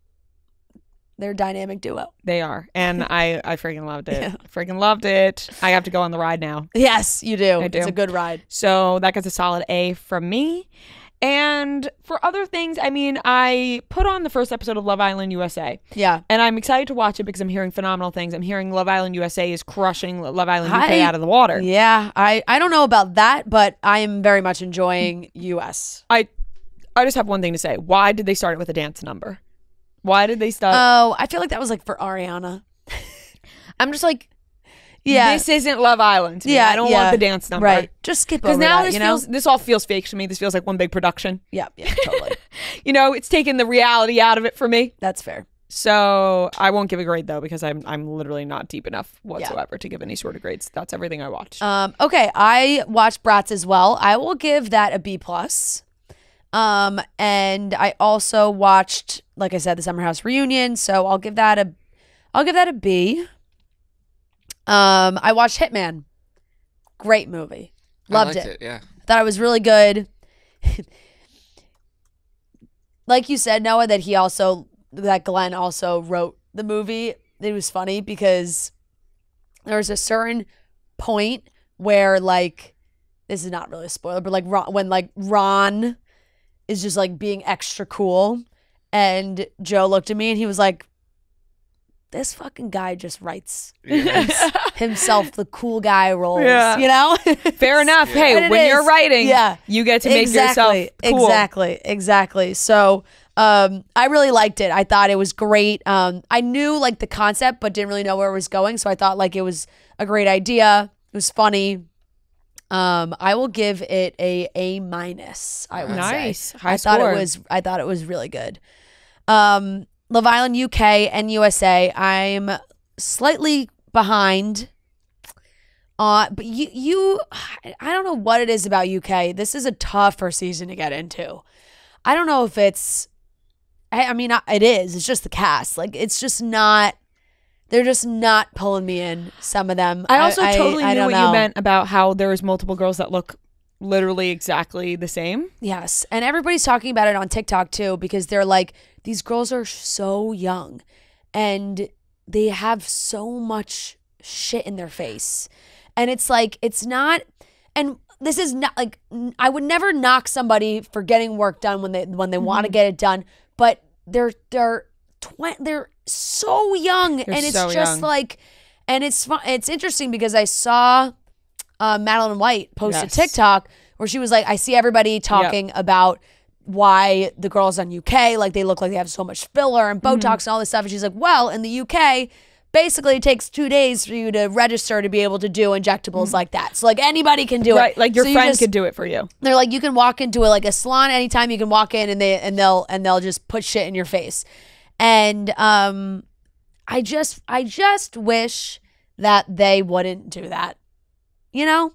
They're a dynamic duo. They are. And I freaking loved it. Yeah. Freaking loved it. I have to go on the ride now. Yes, you do. I do. It's a good ride. So that gets a solid A from me. And for other things, I mean, I put on the first episode of Love Island USA. Yeah. And I'm excited to watch it because I'm hearing phenomenal things. I'm hearing Love Island USA is crushing Love Island UK out of the water. Yeah. I don't know about that, but I am very much enjoying US. I just have one thing to say. Why did they start it with a dance number? Why did they start? Oh, I feel like that was like for Ariana. I'm just like, yeah, this isn't Love Island. Yeah, I don't want the dance number. Right. Just skip over now that, this all feels fake to me. This feels like one big production. Yeah, totally. It's taken the reality out of it for me. That's fair. So I won't give a grade though because I'm literally not deep enough whatsoever to give any sort of grades. That's everything I watched. Okay, I watched Bratz as well. I will give that a B+. And I also watched, like I said, the Summer House Reunion, so I'll give that a B. I watched Hitman. Great movie. Loved it. Yeah. Thought it was really good. Like you said, Noah, that Glenn also wrote the movie. It was funny because there was a certain point where, like, this is not really a spoiler, but like when Ron is just like being extra cool, and Joe looked at me and he was like, this fucking guy just writes himself the cool guy roles, you know? Fair enough. Yeah. Hey, when you're writing, you get to make yourself cool. Exactly. So I really liked it. I thought it was great. I knew like the concept, but didn't really know where it was going. So I thought like it was a great idea. It was funny. I will give it a A-. I would say. High score. I thought it was really good. Love Island UK and USA. I'm slightly behind. But you I don't know what it is about UK. This is a tougher season to get into. I don't know if it's. I mean, it is. It's just the cast. Like, it's just not. They're just not pulling me in, some of them. I also totally knew what you meant about how there's multiple girls that look literally exactly the same. Yes. And everybody's talking about it on TikTok too, because they're like, these girls are so young and they have so much shit in their face. And it's like, it's not, and this is not like, I would never knock somebody for getting work done when they want to get it done, but they're so young, and it's just young. Like, and it's fun. It's interesting because I saw Madeline White post a TikTok where she was like, I see everybody talking about why the girls on UK, like, they look like they have so much filler and Botox and all this stuff, and she's like, well, in the UK, basically it takes 2 days for you to register to be able to do injectables like that. So like anybody can do it. Like your friend could do it for you. They're like, you can walk into a salon anytime. You can walk in and they'll just put shit in your face. And I just wish that they wouldn't do that. You know?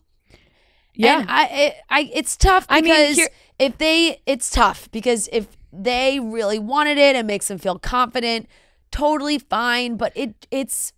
Yeah. And it's tough because it's tough because if they really wanted it and makes them feel confident, totally fine, but it ages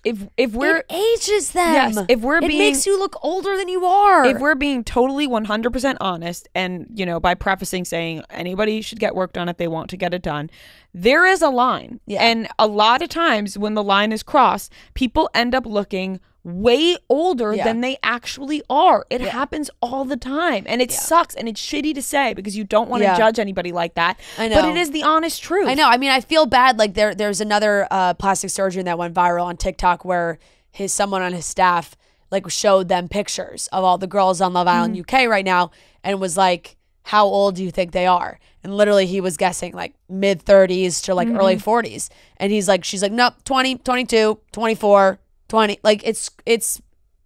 them. Yes, it makes you look older than you are. If we're being totally 100% honest, and by prefacing saying anybody should get work done if they want to get it done, there is a line. Yeah. And a lot of times when the line is crossed, people end up looking way older than they actually are. It happens all the time, and it sucks, and it's shitty to say because you don't want to judge anybody like that. I know, but it is the honest truth. I know. I mean, I feel bad. Like there's another plastic surgeon that went viral on TikTok where someone on his staff like showed them pictures of all the girls on Love Island UK right now and was like, how old do you think they are? And literally he was guessing like mid 30s to like early 40s, and she's like, nope, 20, 22, 24, 20. Like it's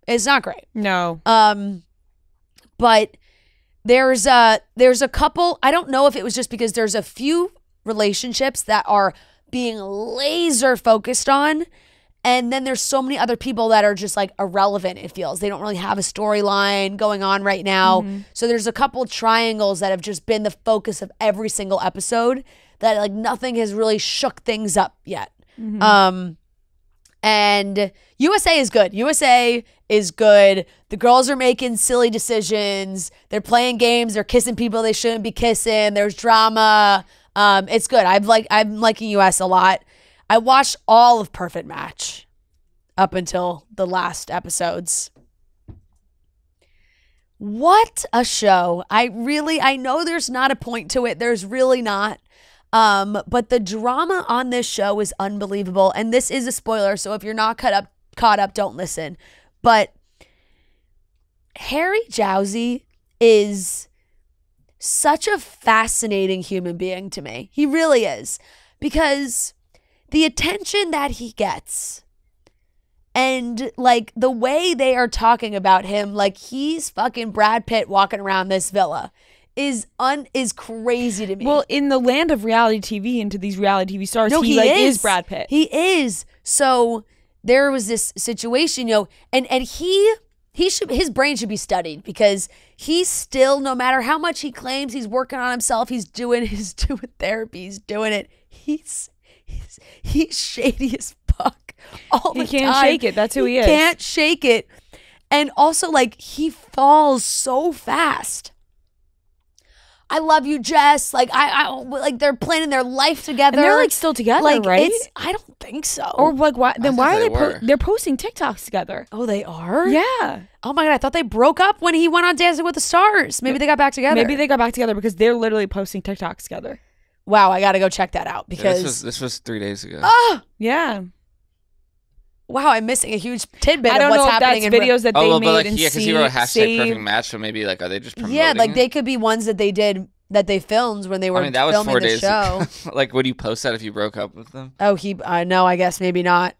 not great. No. But there's a couple, I don't know if it was just because there's a few relationships that are being laser focused on, and then there's so many other people that are just like irrelevant. It feels they don't really have a storyline going on right now. So there's a couple triangles that have just been the focus of every single episode that like nothing has really shook things up yet. And USA is good. USA is good. The girls are making silly decisions. They're playing games. They're kissing people they shouldn't be kissing. There's drama. It's good. I'm liking US a lot. I watched all of Perfect Match up until the last episodes. What a show. I know there's not a point to it. There's really not. But the drama on this show is unbelievable. And this is a spoiler, so if you're not caught up, don't listen. But Harry Jowsey is such a fascinating human being to me. He really is. Because the attention that he gets and like the way they are talking about him, like he's fucking Brad Pitt walking around this villa is crazy to me. Well, in the land of reality TV and to these reality TV stars, he is Brad Pitt. He is. So there was this situation, and his brain should be studied because he's still, no matter how much he claims he's working on himself, he's doing therapy, he's doing it. He's shady as fuck all the time. He can't shake it. That's who he is. He can't shake it. And also, like, he falls so fast. I love you, Jess. Like, I like they're planning their life together. And they're like still together, like, right? I don't think so. Or like, why? Then why are they they're posting TikToks together? Oh, they are? Yeah. Oh my God, I thought they broke up when he went on Dancing with the Stars. Maybe they got back together. Maybe they got back together because they're literally posting TikToks together. Wow, I got to go check that out because this was 3 days ago. Oh, yeah. Wow, I'm missing a huge tidbit I don't of what's know if happening that's videos that they made but like, and because he wrote hashtag perfect match, so maybe like are they just promoting Yeah, like it? they could be ones that they did that they filmed when they were that was filming 4 the days show. ago. Like, would you post that if you broke up with them? Oh, no, I guess maybe not.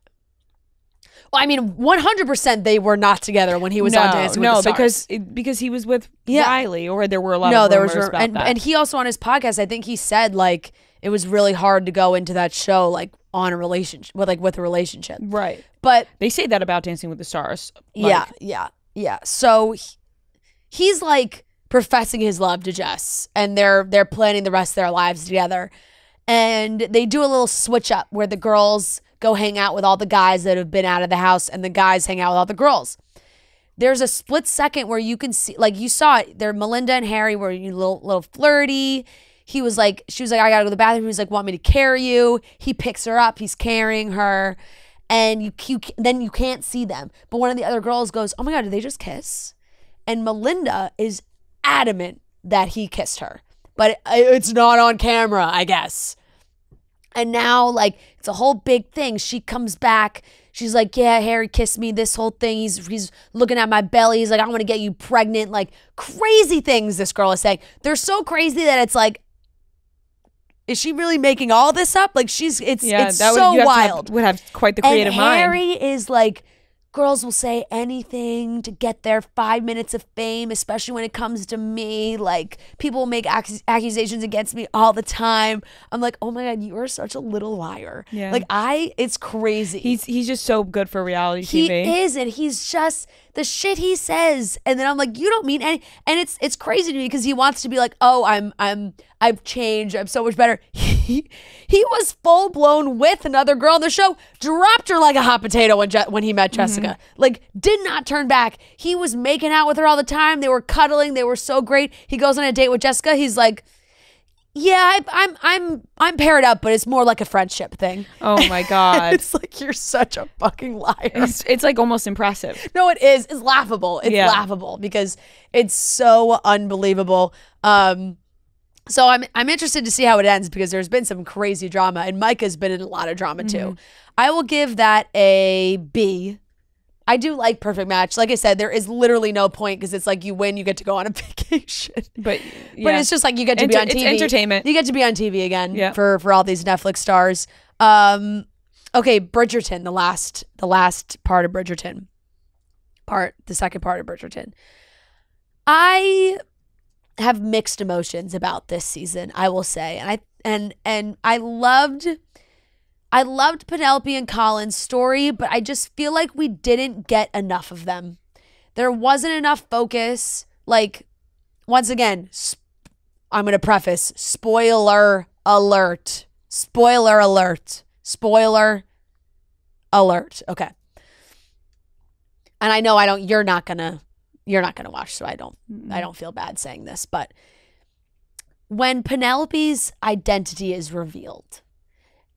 Well, I mean, 100% they were not together when he was on Dancing with the Stars. because he was with Riley, or there were a lot of rumors about that. And he also on his podcast, I think he said like it was really hard to go into that show like on a relationship with a relationship. Right. But they say that about Dancing with the Stars. Yeah. So he's like professing his love to Jess, and they're planning the rest of their lives together. And they do a little switch up where the girls go hang out with all the guys that have been out of the house, and the guys hang out with all the girls. There's a split second where you can see, like you saw it, there Melinda and Harry were a little flirty. She was like, I gotta go to the bathroom. He's like, want me to carry you? He picks her up, he's carrying her, and then you can't see them. But one of the other girls goes, oh my God, did they just kiss? And Melinda is adamant that he kissed her, but it's not on camera, I guess. And now, like, it's a whole big thing. She comes back. She's like, yeah, Harry kissed me, this whole thing. He's looking at my belly. He's like, I want to get you pregnant. Like, crazy things this girl is saying. They're so crazy that it's like, is she really making all this up? Like, it's so wild. Would have quite the creative mind. Harry is like, girls will say anything to get their 5 minutes of fame, especially when it comes to me. Like, people will make accusations against me all the time. I'm like, oh my God, you are such a little liar. Yeah. Like, it's crazy. He's just so good for reality TV. He is, and he's just the shit he says. And then I'm like, you don't mean any. And it's crazy to me because he wants to be like, oh, I've changed. I'm so much better. He was full blown with another girl on the show, dropped her like a hot potato when he met Jessica. Like, did not turn back. He was making out with her all the time. They were cuddling. They were so great. He goes on a date with Jessica. He's like, yeah, I'm paired up, but it's more like a friendship thing. Oh my God. It's like, you're such a fucking liar. It's like almost impressive. No, it is. It's laughable. It's laughable because it's so unbelievable. So I'm interested to see how it ends because there's been some crazy drama, and Micah's been in a lot of drama too. I will give that a B. I do like Perfect Match. Like I said, there is literally no point because it's like you win, you get to go on a vacation. But it's just like you get to be on TV. It's entertainment. You get to be on TV again for all these Netflix stars. Okay, Bridgerton, the last part of Bridgerton. The second part of Bridgerton. I have mixed emotions about this season, I will say. And I loved Penelope and Colin's story, but I just feel like we didn't get enough of them. There wasn't enough focus. Like, once again, I'm going to preface, spoiler alert. Spoiler alert. Spoiler alert. Okay. and I know you're not gonna watch, so I don't feel bad saying this, but when Penelope's identity is revealed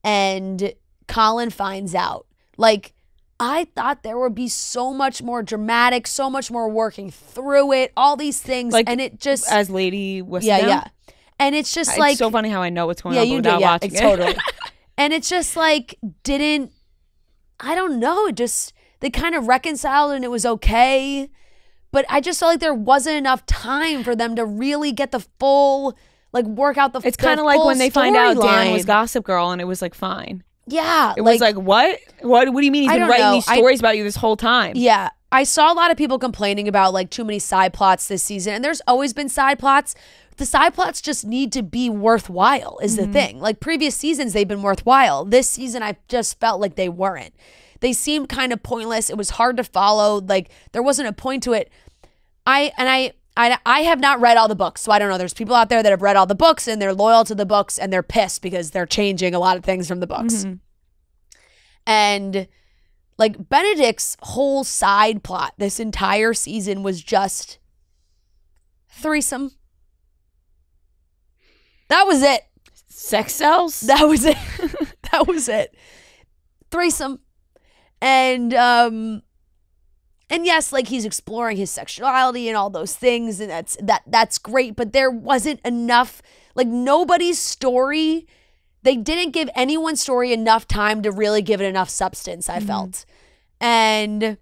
and Colin finds out, like, I thought there would be so much more dramatic, so much more working through it, all these things, like, and it just as Lady Wisdom. Yeah. And it's just it's like so funny how I know what's going on without watching it. Totally. And it's just like I don't know, they kind of reconciled and it was okay. But I just felt like there wasn't enough time for them to really get the full, like, work out the It's kind of like when they find out Dan was Gossip Girl and it was like fine. Yeah. It was like, what? What do you mean he's been writing these stories about you this whole time? Yeah. I saw a lot of people complaining about, like, too many side plots this season. And there's always been side plots. The side plots just need to be worthwhile is the thing. Like, previous seasons, they've been worthwhile. This season, I just felt like they weren't. They seemed kind of pointless. It was hard to follow. Like, there wasn't a point to it. I have not read all the books, so I don't know. There's people out there that have read all the books and they're loyal to the books and they're pissed because they're changing a lot of things from the books. And, like, Benedict's whole side plot this entire season was just threesome. That was it. Sex cells? That was it. That was it. Threesome. And yes, like, he's exploring his sexuality and all those things, and that's great, but there wasn't enough, like, nobody's story, they didn't give anyone's story enough time to really give it enough substance, I felt. And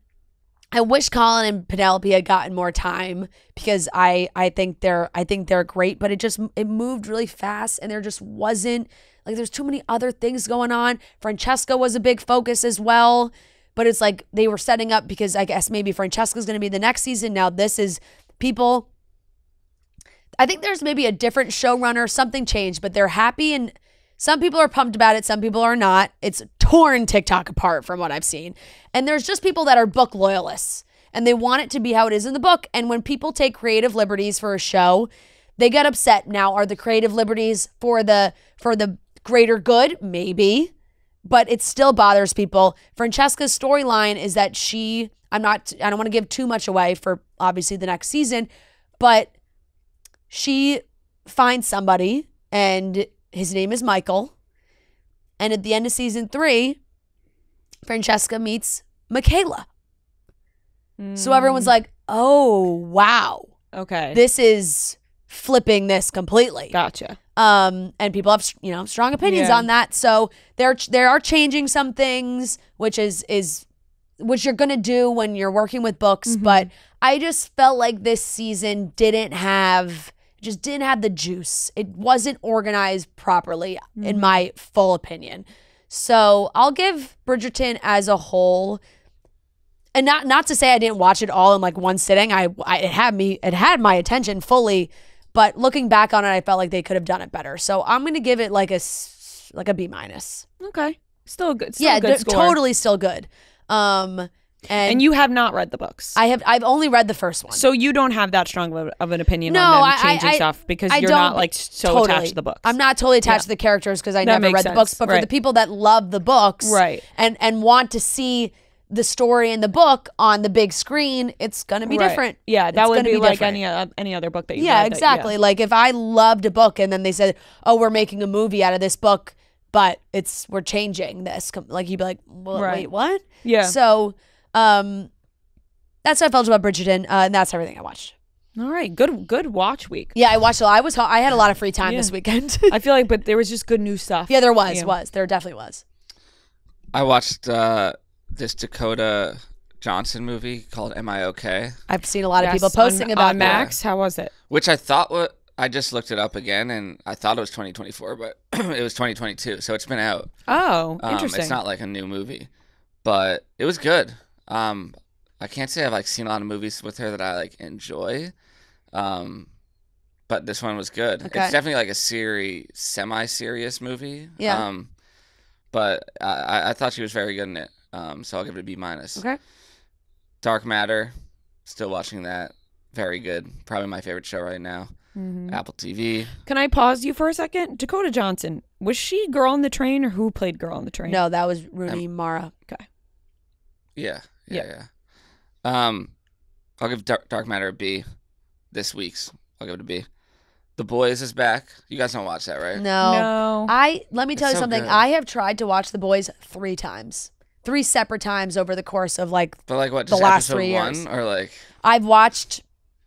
I wish Colin and Penelope had gotten more time because I think they're great, but it moved really fast and there just wasn't, like, there's too many other things going on. Francesca was a big focus as well, but it's like they were setting up because I guess maybe Francesca's going to be the next season. Now this is people. I think there's maybe a different showrunner, something changed, but they're happy and some people are pumped about it. Some people are not. It's torn TikTok apart from what I've seen. And there's just people that are book loyalists and they want it to be how it is in the book. And when people take creative liberties for a show, they get upset. Now, are the creative liberties for the greater good? Maybe, but it still bothers people. Francesca's storyline is that I don't want to give too much away for obviously the next season, but she finds somebody and his name is Michael. And at the end of season 3, Francesca meets Michaela. So everyone's like, oh, wow. Okay. This is flipping this completely. Gotcha. And people have, strong opinions on that. So there are changing some things, which is which you're going to do when you're working with books. But I just felt like this season didn't have the juice. It wasn't organized properly, in my full opinion. So I'll give Bridgerton as a whole, and not to say I didn't watch it all in like one sitting. It had my attention fully, but looking back on it, I felt like they could have done it better. So I'm gonna give it like a B-. Okay, still good. Yeah, good score. Totally still good. And you have not read the books. I've only read the first one. So you don't have that strong of an opinion on them changing stuff because you're not like so attached to the books. I'm not totally attached to the characters because I never read the books. But for the people that love the books and want to see the story in the book on the big screen, it's going to be different. Yeah, that would be like any other book that you read. Yeah, exactly. Like if I loved a book and then they said, oh, we're making a movie out of this book, but we're changing this. Like you'd be like, well, wait, what? Yeah. So that's how I felt about Bridgerton, and that's everything I watched. All right, good watch week. Yeah, I watched a lot. I had a lot of free time this weekend. I feel like, but there was just good new stuff. Yeah, there was. There definitely was. I watched this Dakota Johnson movie called Am I Okay? I've seen a lot of people posting about on Max. How was it? Which I just looked it up again, and I thought it was 2024, but it was 2022, so it's been out. Oh, interesting. It's not like a new movie, but it was good. I can't say I've like seen a lot of movies with her that I like enjoy, but this one was good. Okay. It's definitely like a semi-serious movie. Yeah. But I thought she was very good in it. So I'll give it a B-. Okay. Dark Matter, still watching that. Very good. Probably my favorite show right now. Apple TV. Can I pause you for a second? Dakota Johnson, was she Girl on the Train or who played Girl on the Train? No, that was Rooney Mara. Okay. Yeah. I'll give Dark Matter a B. This week's. I'll give it a B. The Boys is back. You guys don't watch that, right? No. Let me tell you something. Good. I have tried to watch The Boys 3 times. 3 separate times over the course of like but like what, the last 3 years. Or like I've watched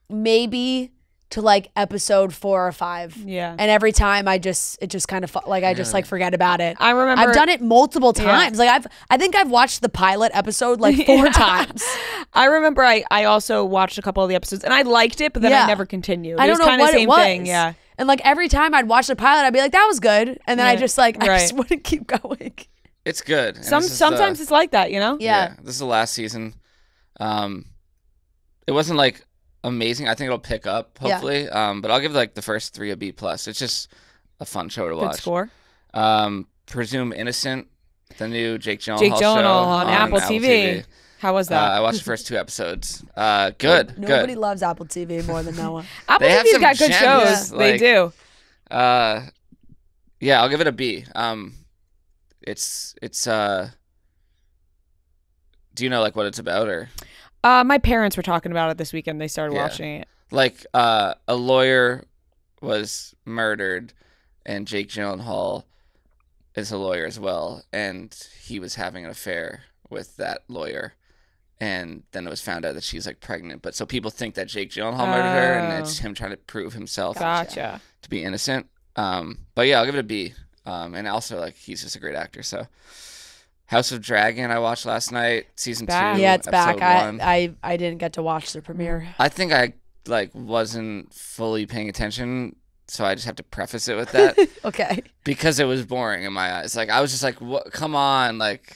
maybe to like episode 4 or 5. Yeah. And every time it just kind of like I just like forget about it. I remember I've done it multiple times. Like I think I've watched the pilot episode like 4 times. I remember I also watched a couple of the episodes and I liked it, but then I never continued. I don't know what it was. Thing. Yeah. And like every time I'd watch the pilot, I'd be like, that was good. And then I just like I just wouldn't keep going. It's good. Sometimes it's like that, you know? Yeah. This is the last season. It wasn't like amazing. I think it'll pick up hopefully. But I'll give like the first 3 a B+. It's just a fun show to watch. Good score. Presume Innocent, the new Jake Gyllenhaal show on Apple TV. How was that? I watched the first 2 episodes. Good. Nobody loves Apple TV more than Noah. Apple TV's got good shows. Yeah. They do. Yeah, I'll give it a B. It's do you know like what it's about or? My parents were talking about it this weekend. They started watching it. Like a lawyer was murdered, and Jake Gyllenhaal is a lawyer as well, and he was having an affair with that lawyer, and then it was found out that she's like pregnant. But so people think that Jake Gyllenhaal murdered her, and it's him trying to prove himself to be innocent. But yeah, I'll give it a B. And also like he's just a great actor. So House of Dragon I watched last night, season 2. Yeah, it's back. 1. I didn't get to watch the premiere. I think I like wasn't fully paying attention, so I just have to preface it with that. Okay. Because it was boring in my eyes. Like I was just like, "What? Come on!" Like.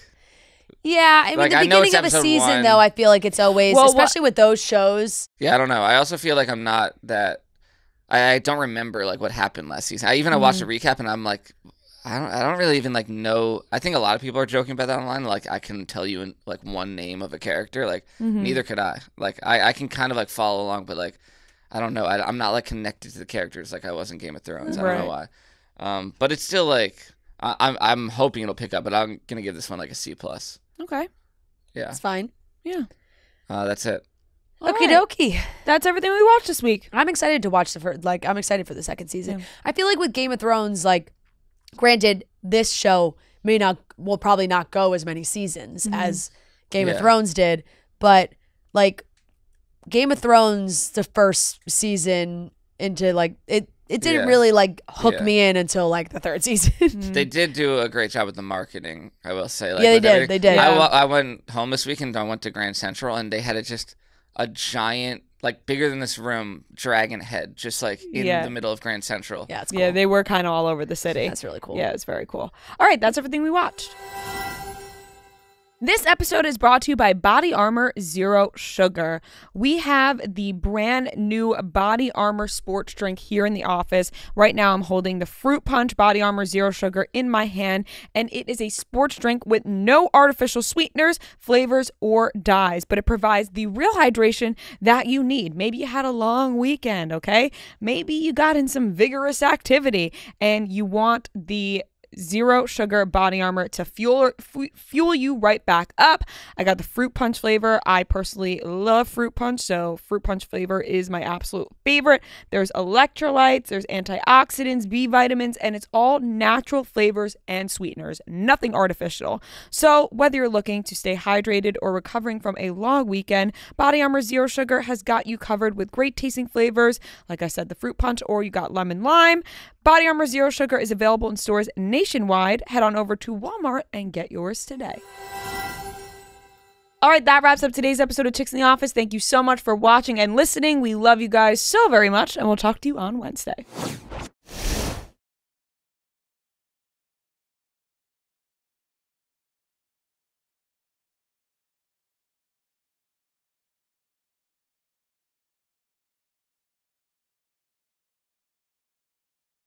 Yeah, I mean, like, the beginning of a season, 1. though, I feel like it's always, especially with those shows. Yeah, I don't know. I also feel like I'm not that. I don't remember like what happened last season. I watched a recap and I'm like. I don't really even like know. I think a lot of people are joking about that online. Like I can tell you in like one name of a character. Like neither could I. Like I can kind of like follow along, but like I don't know. I'm not like connected to the characters like I was in Game of Thrones. I don't know why. But it's still like I'm hoping it'll pick up. But I'm gonna give this one like a C+. Okay. Yeah. It's fine. Yeah. That's it. Okie dokie. That's everything we watched this week. I'm excited to watch I'm excited for the second season. Yeah. I feel like with Game of Thrones, like. Granted, this show will probably not go as many seasons as Game of Thrones did, but like Game of Thrones, the first season into like it didn't really like hook me in until like the 3rd season. They did do a great job with the marketing, I will say. Like, yeah, they did. I went home this weekend. I went to Grand Central, and they had a giant. Like bigger than this room, dragon head, just like in the middle of Grand Central. Yeah, it's cool. Yeah, they were kind of all over the city. That's really cool. Yeah, it's very cool. All right, that's everything we watched. This episode is brought to you by Body Armor Zero Sugar. We have the brand new Body Armor sports drink here in the office. Right now I'm holding the Fruit Punch Body Armor Zero Sugar in my hand, and it is a sports drink with no artificial sweeteners, flavors, or dyes, but it provides the real hydration that you need. Maybe you had a long weekend, okay? Maybe you got in some vigorous activity and you want the Zero Sugar Body Armor to fuel you right back up. I got the Fruit Punch flavor. I personally love Fruit Punch, so Fruit Punch flavor is my absolute favorite. There's electrolytes, there's antioxidants, B vitamins, and it's all natural flavors and sweeteners, nothing artificial. So whether you're looking to stay hydrated or recovering from a long weekend, Body Armor Zero Sugar has got you covered with great tasting flavors. Like I said, the Fruit Punch, or you got lemon lime. Body Armor Zero Sugar is available in stores nationwide. Head on over to Walmart and get yours today. All right, that wraps up today's episode of Chicks in the Office. Thank you so much for watching and listening. We love you guys so very much, and we'll talk to you on Wednesday.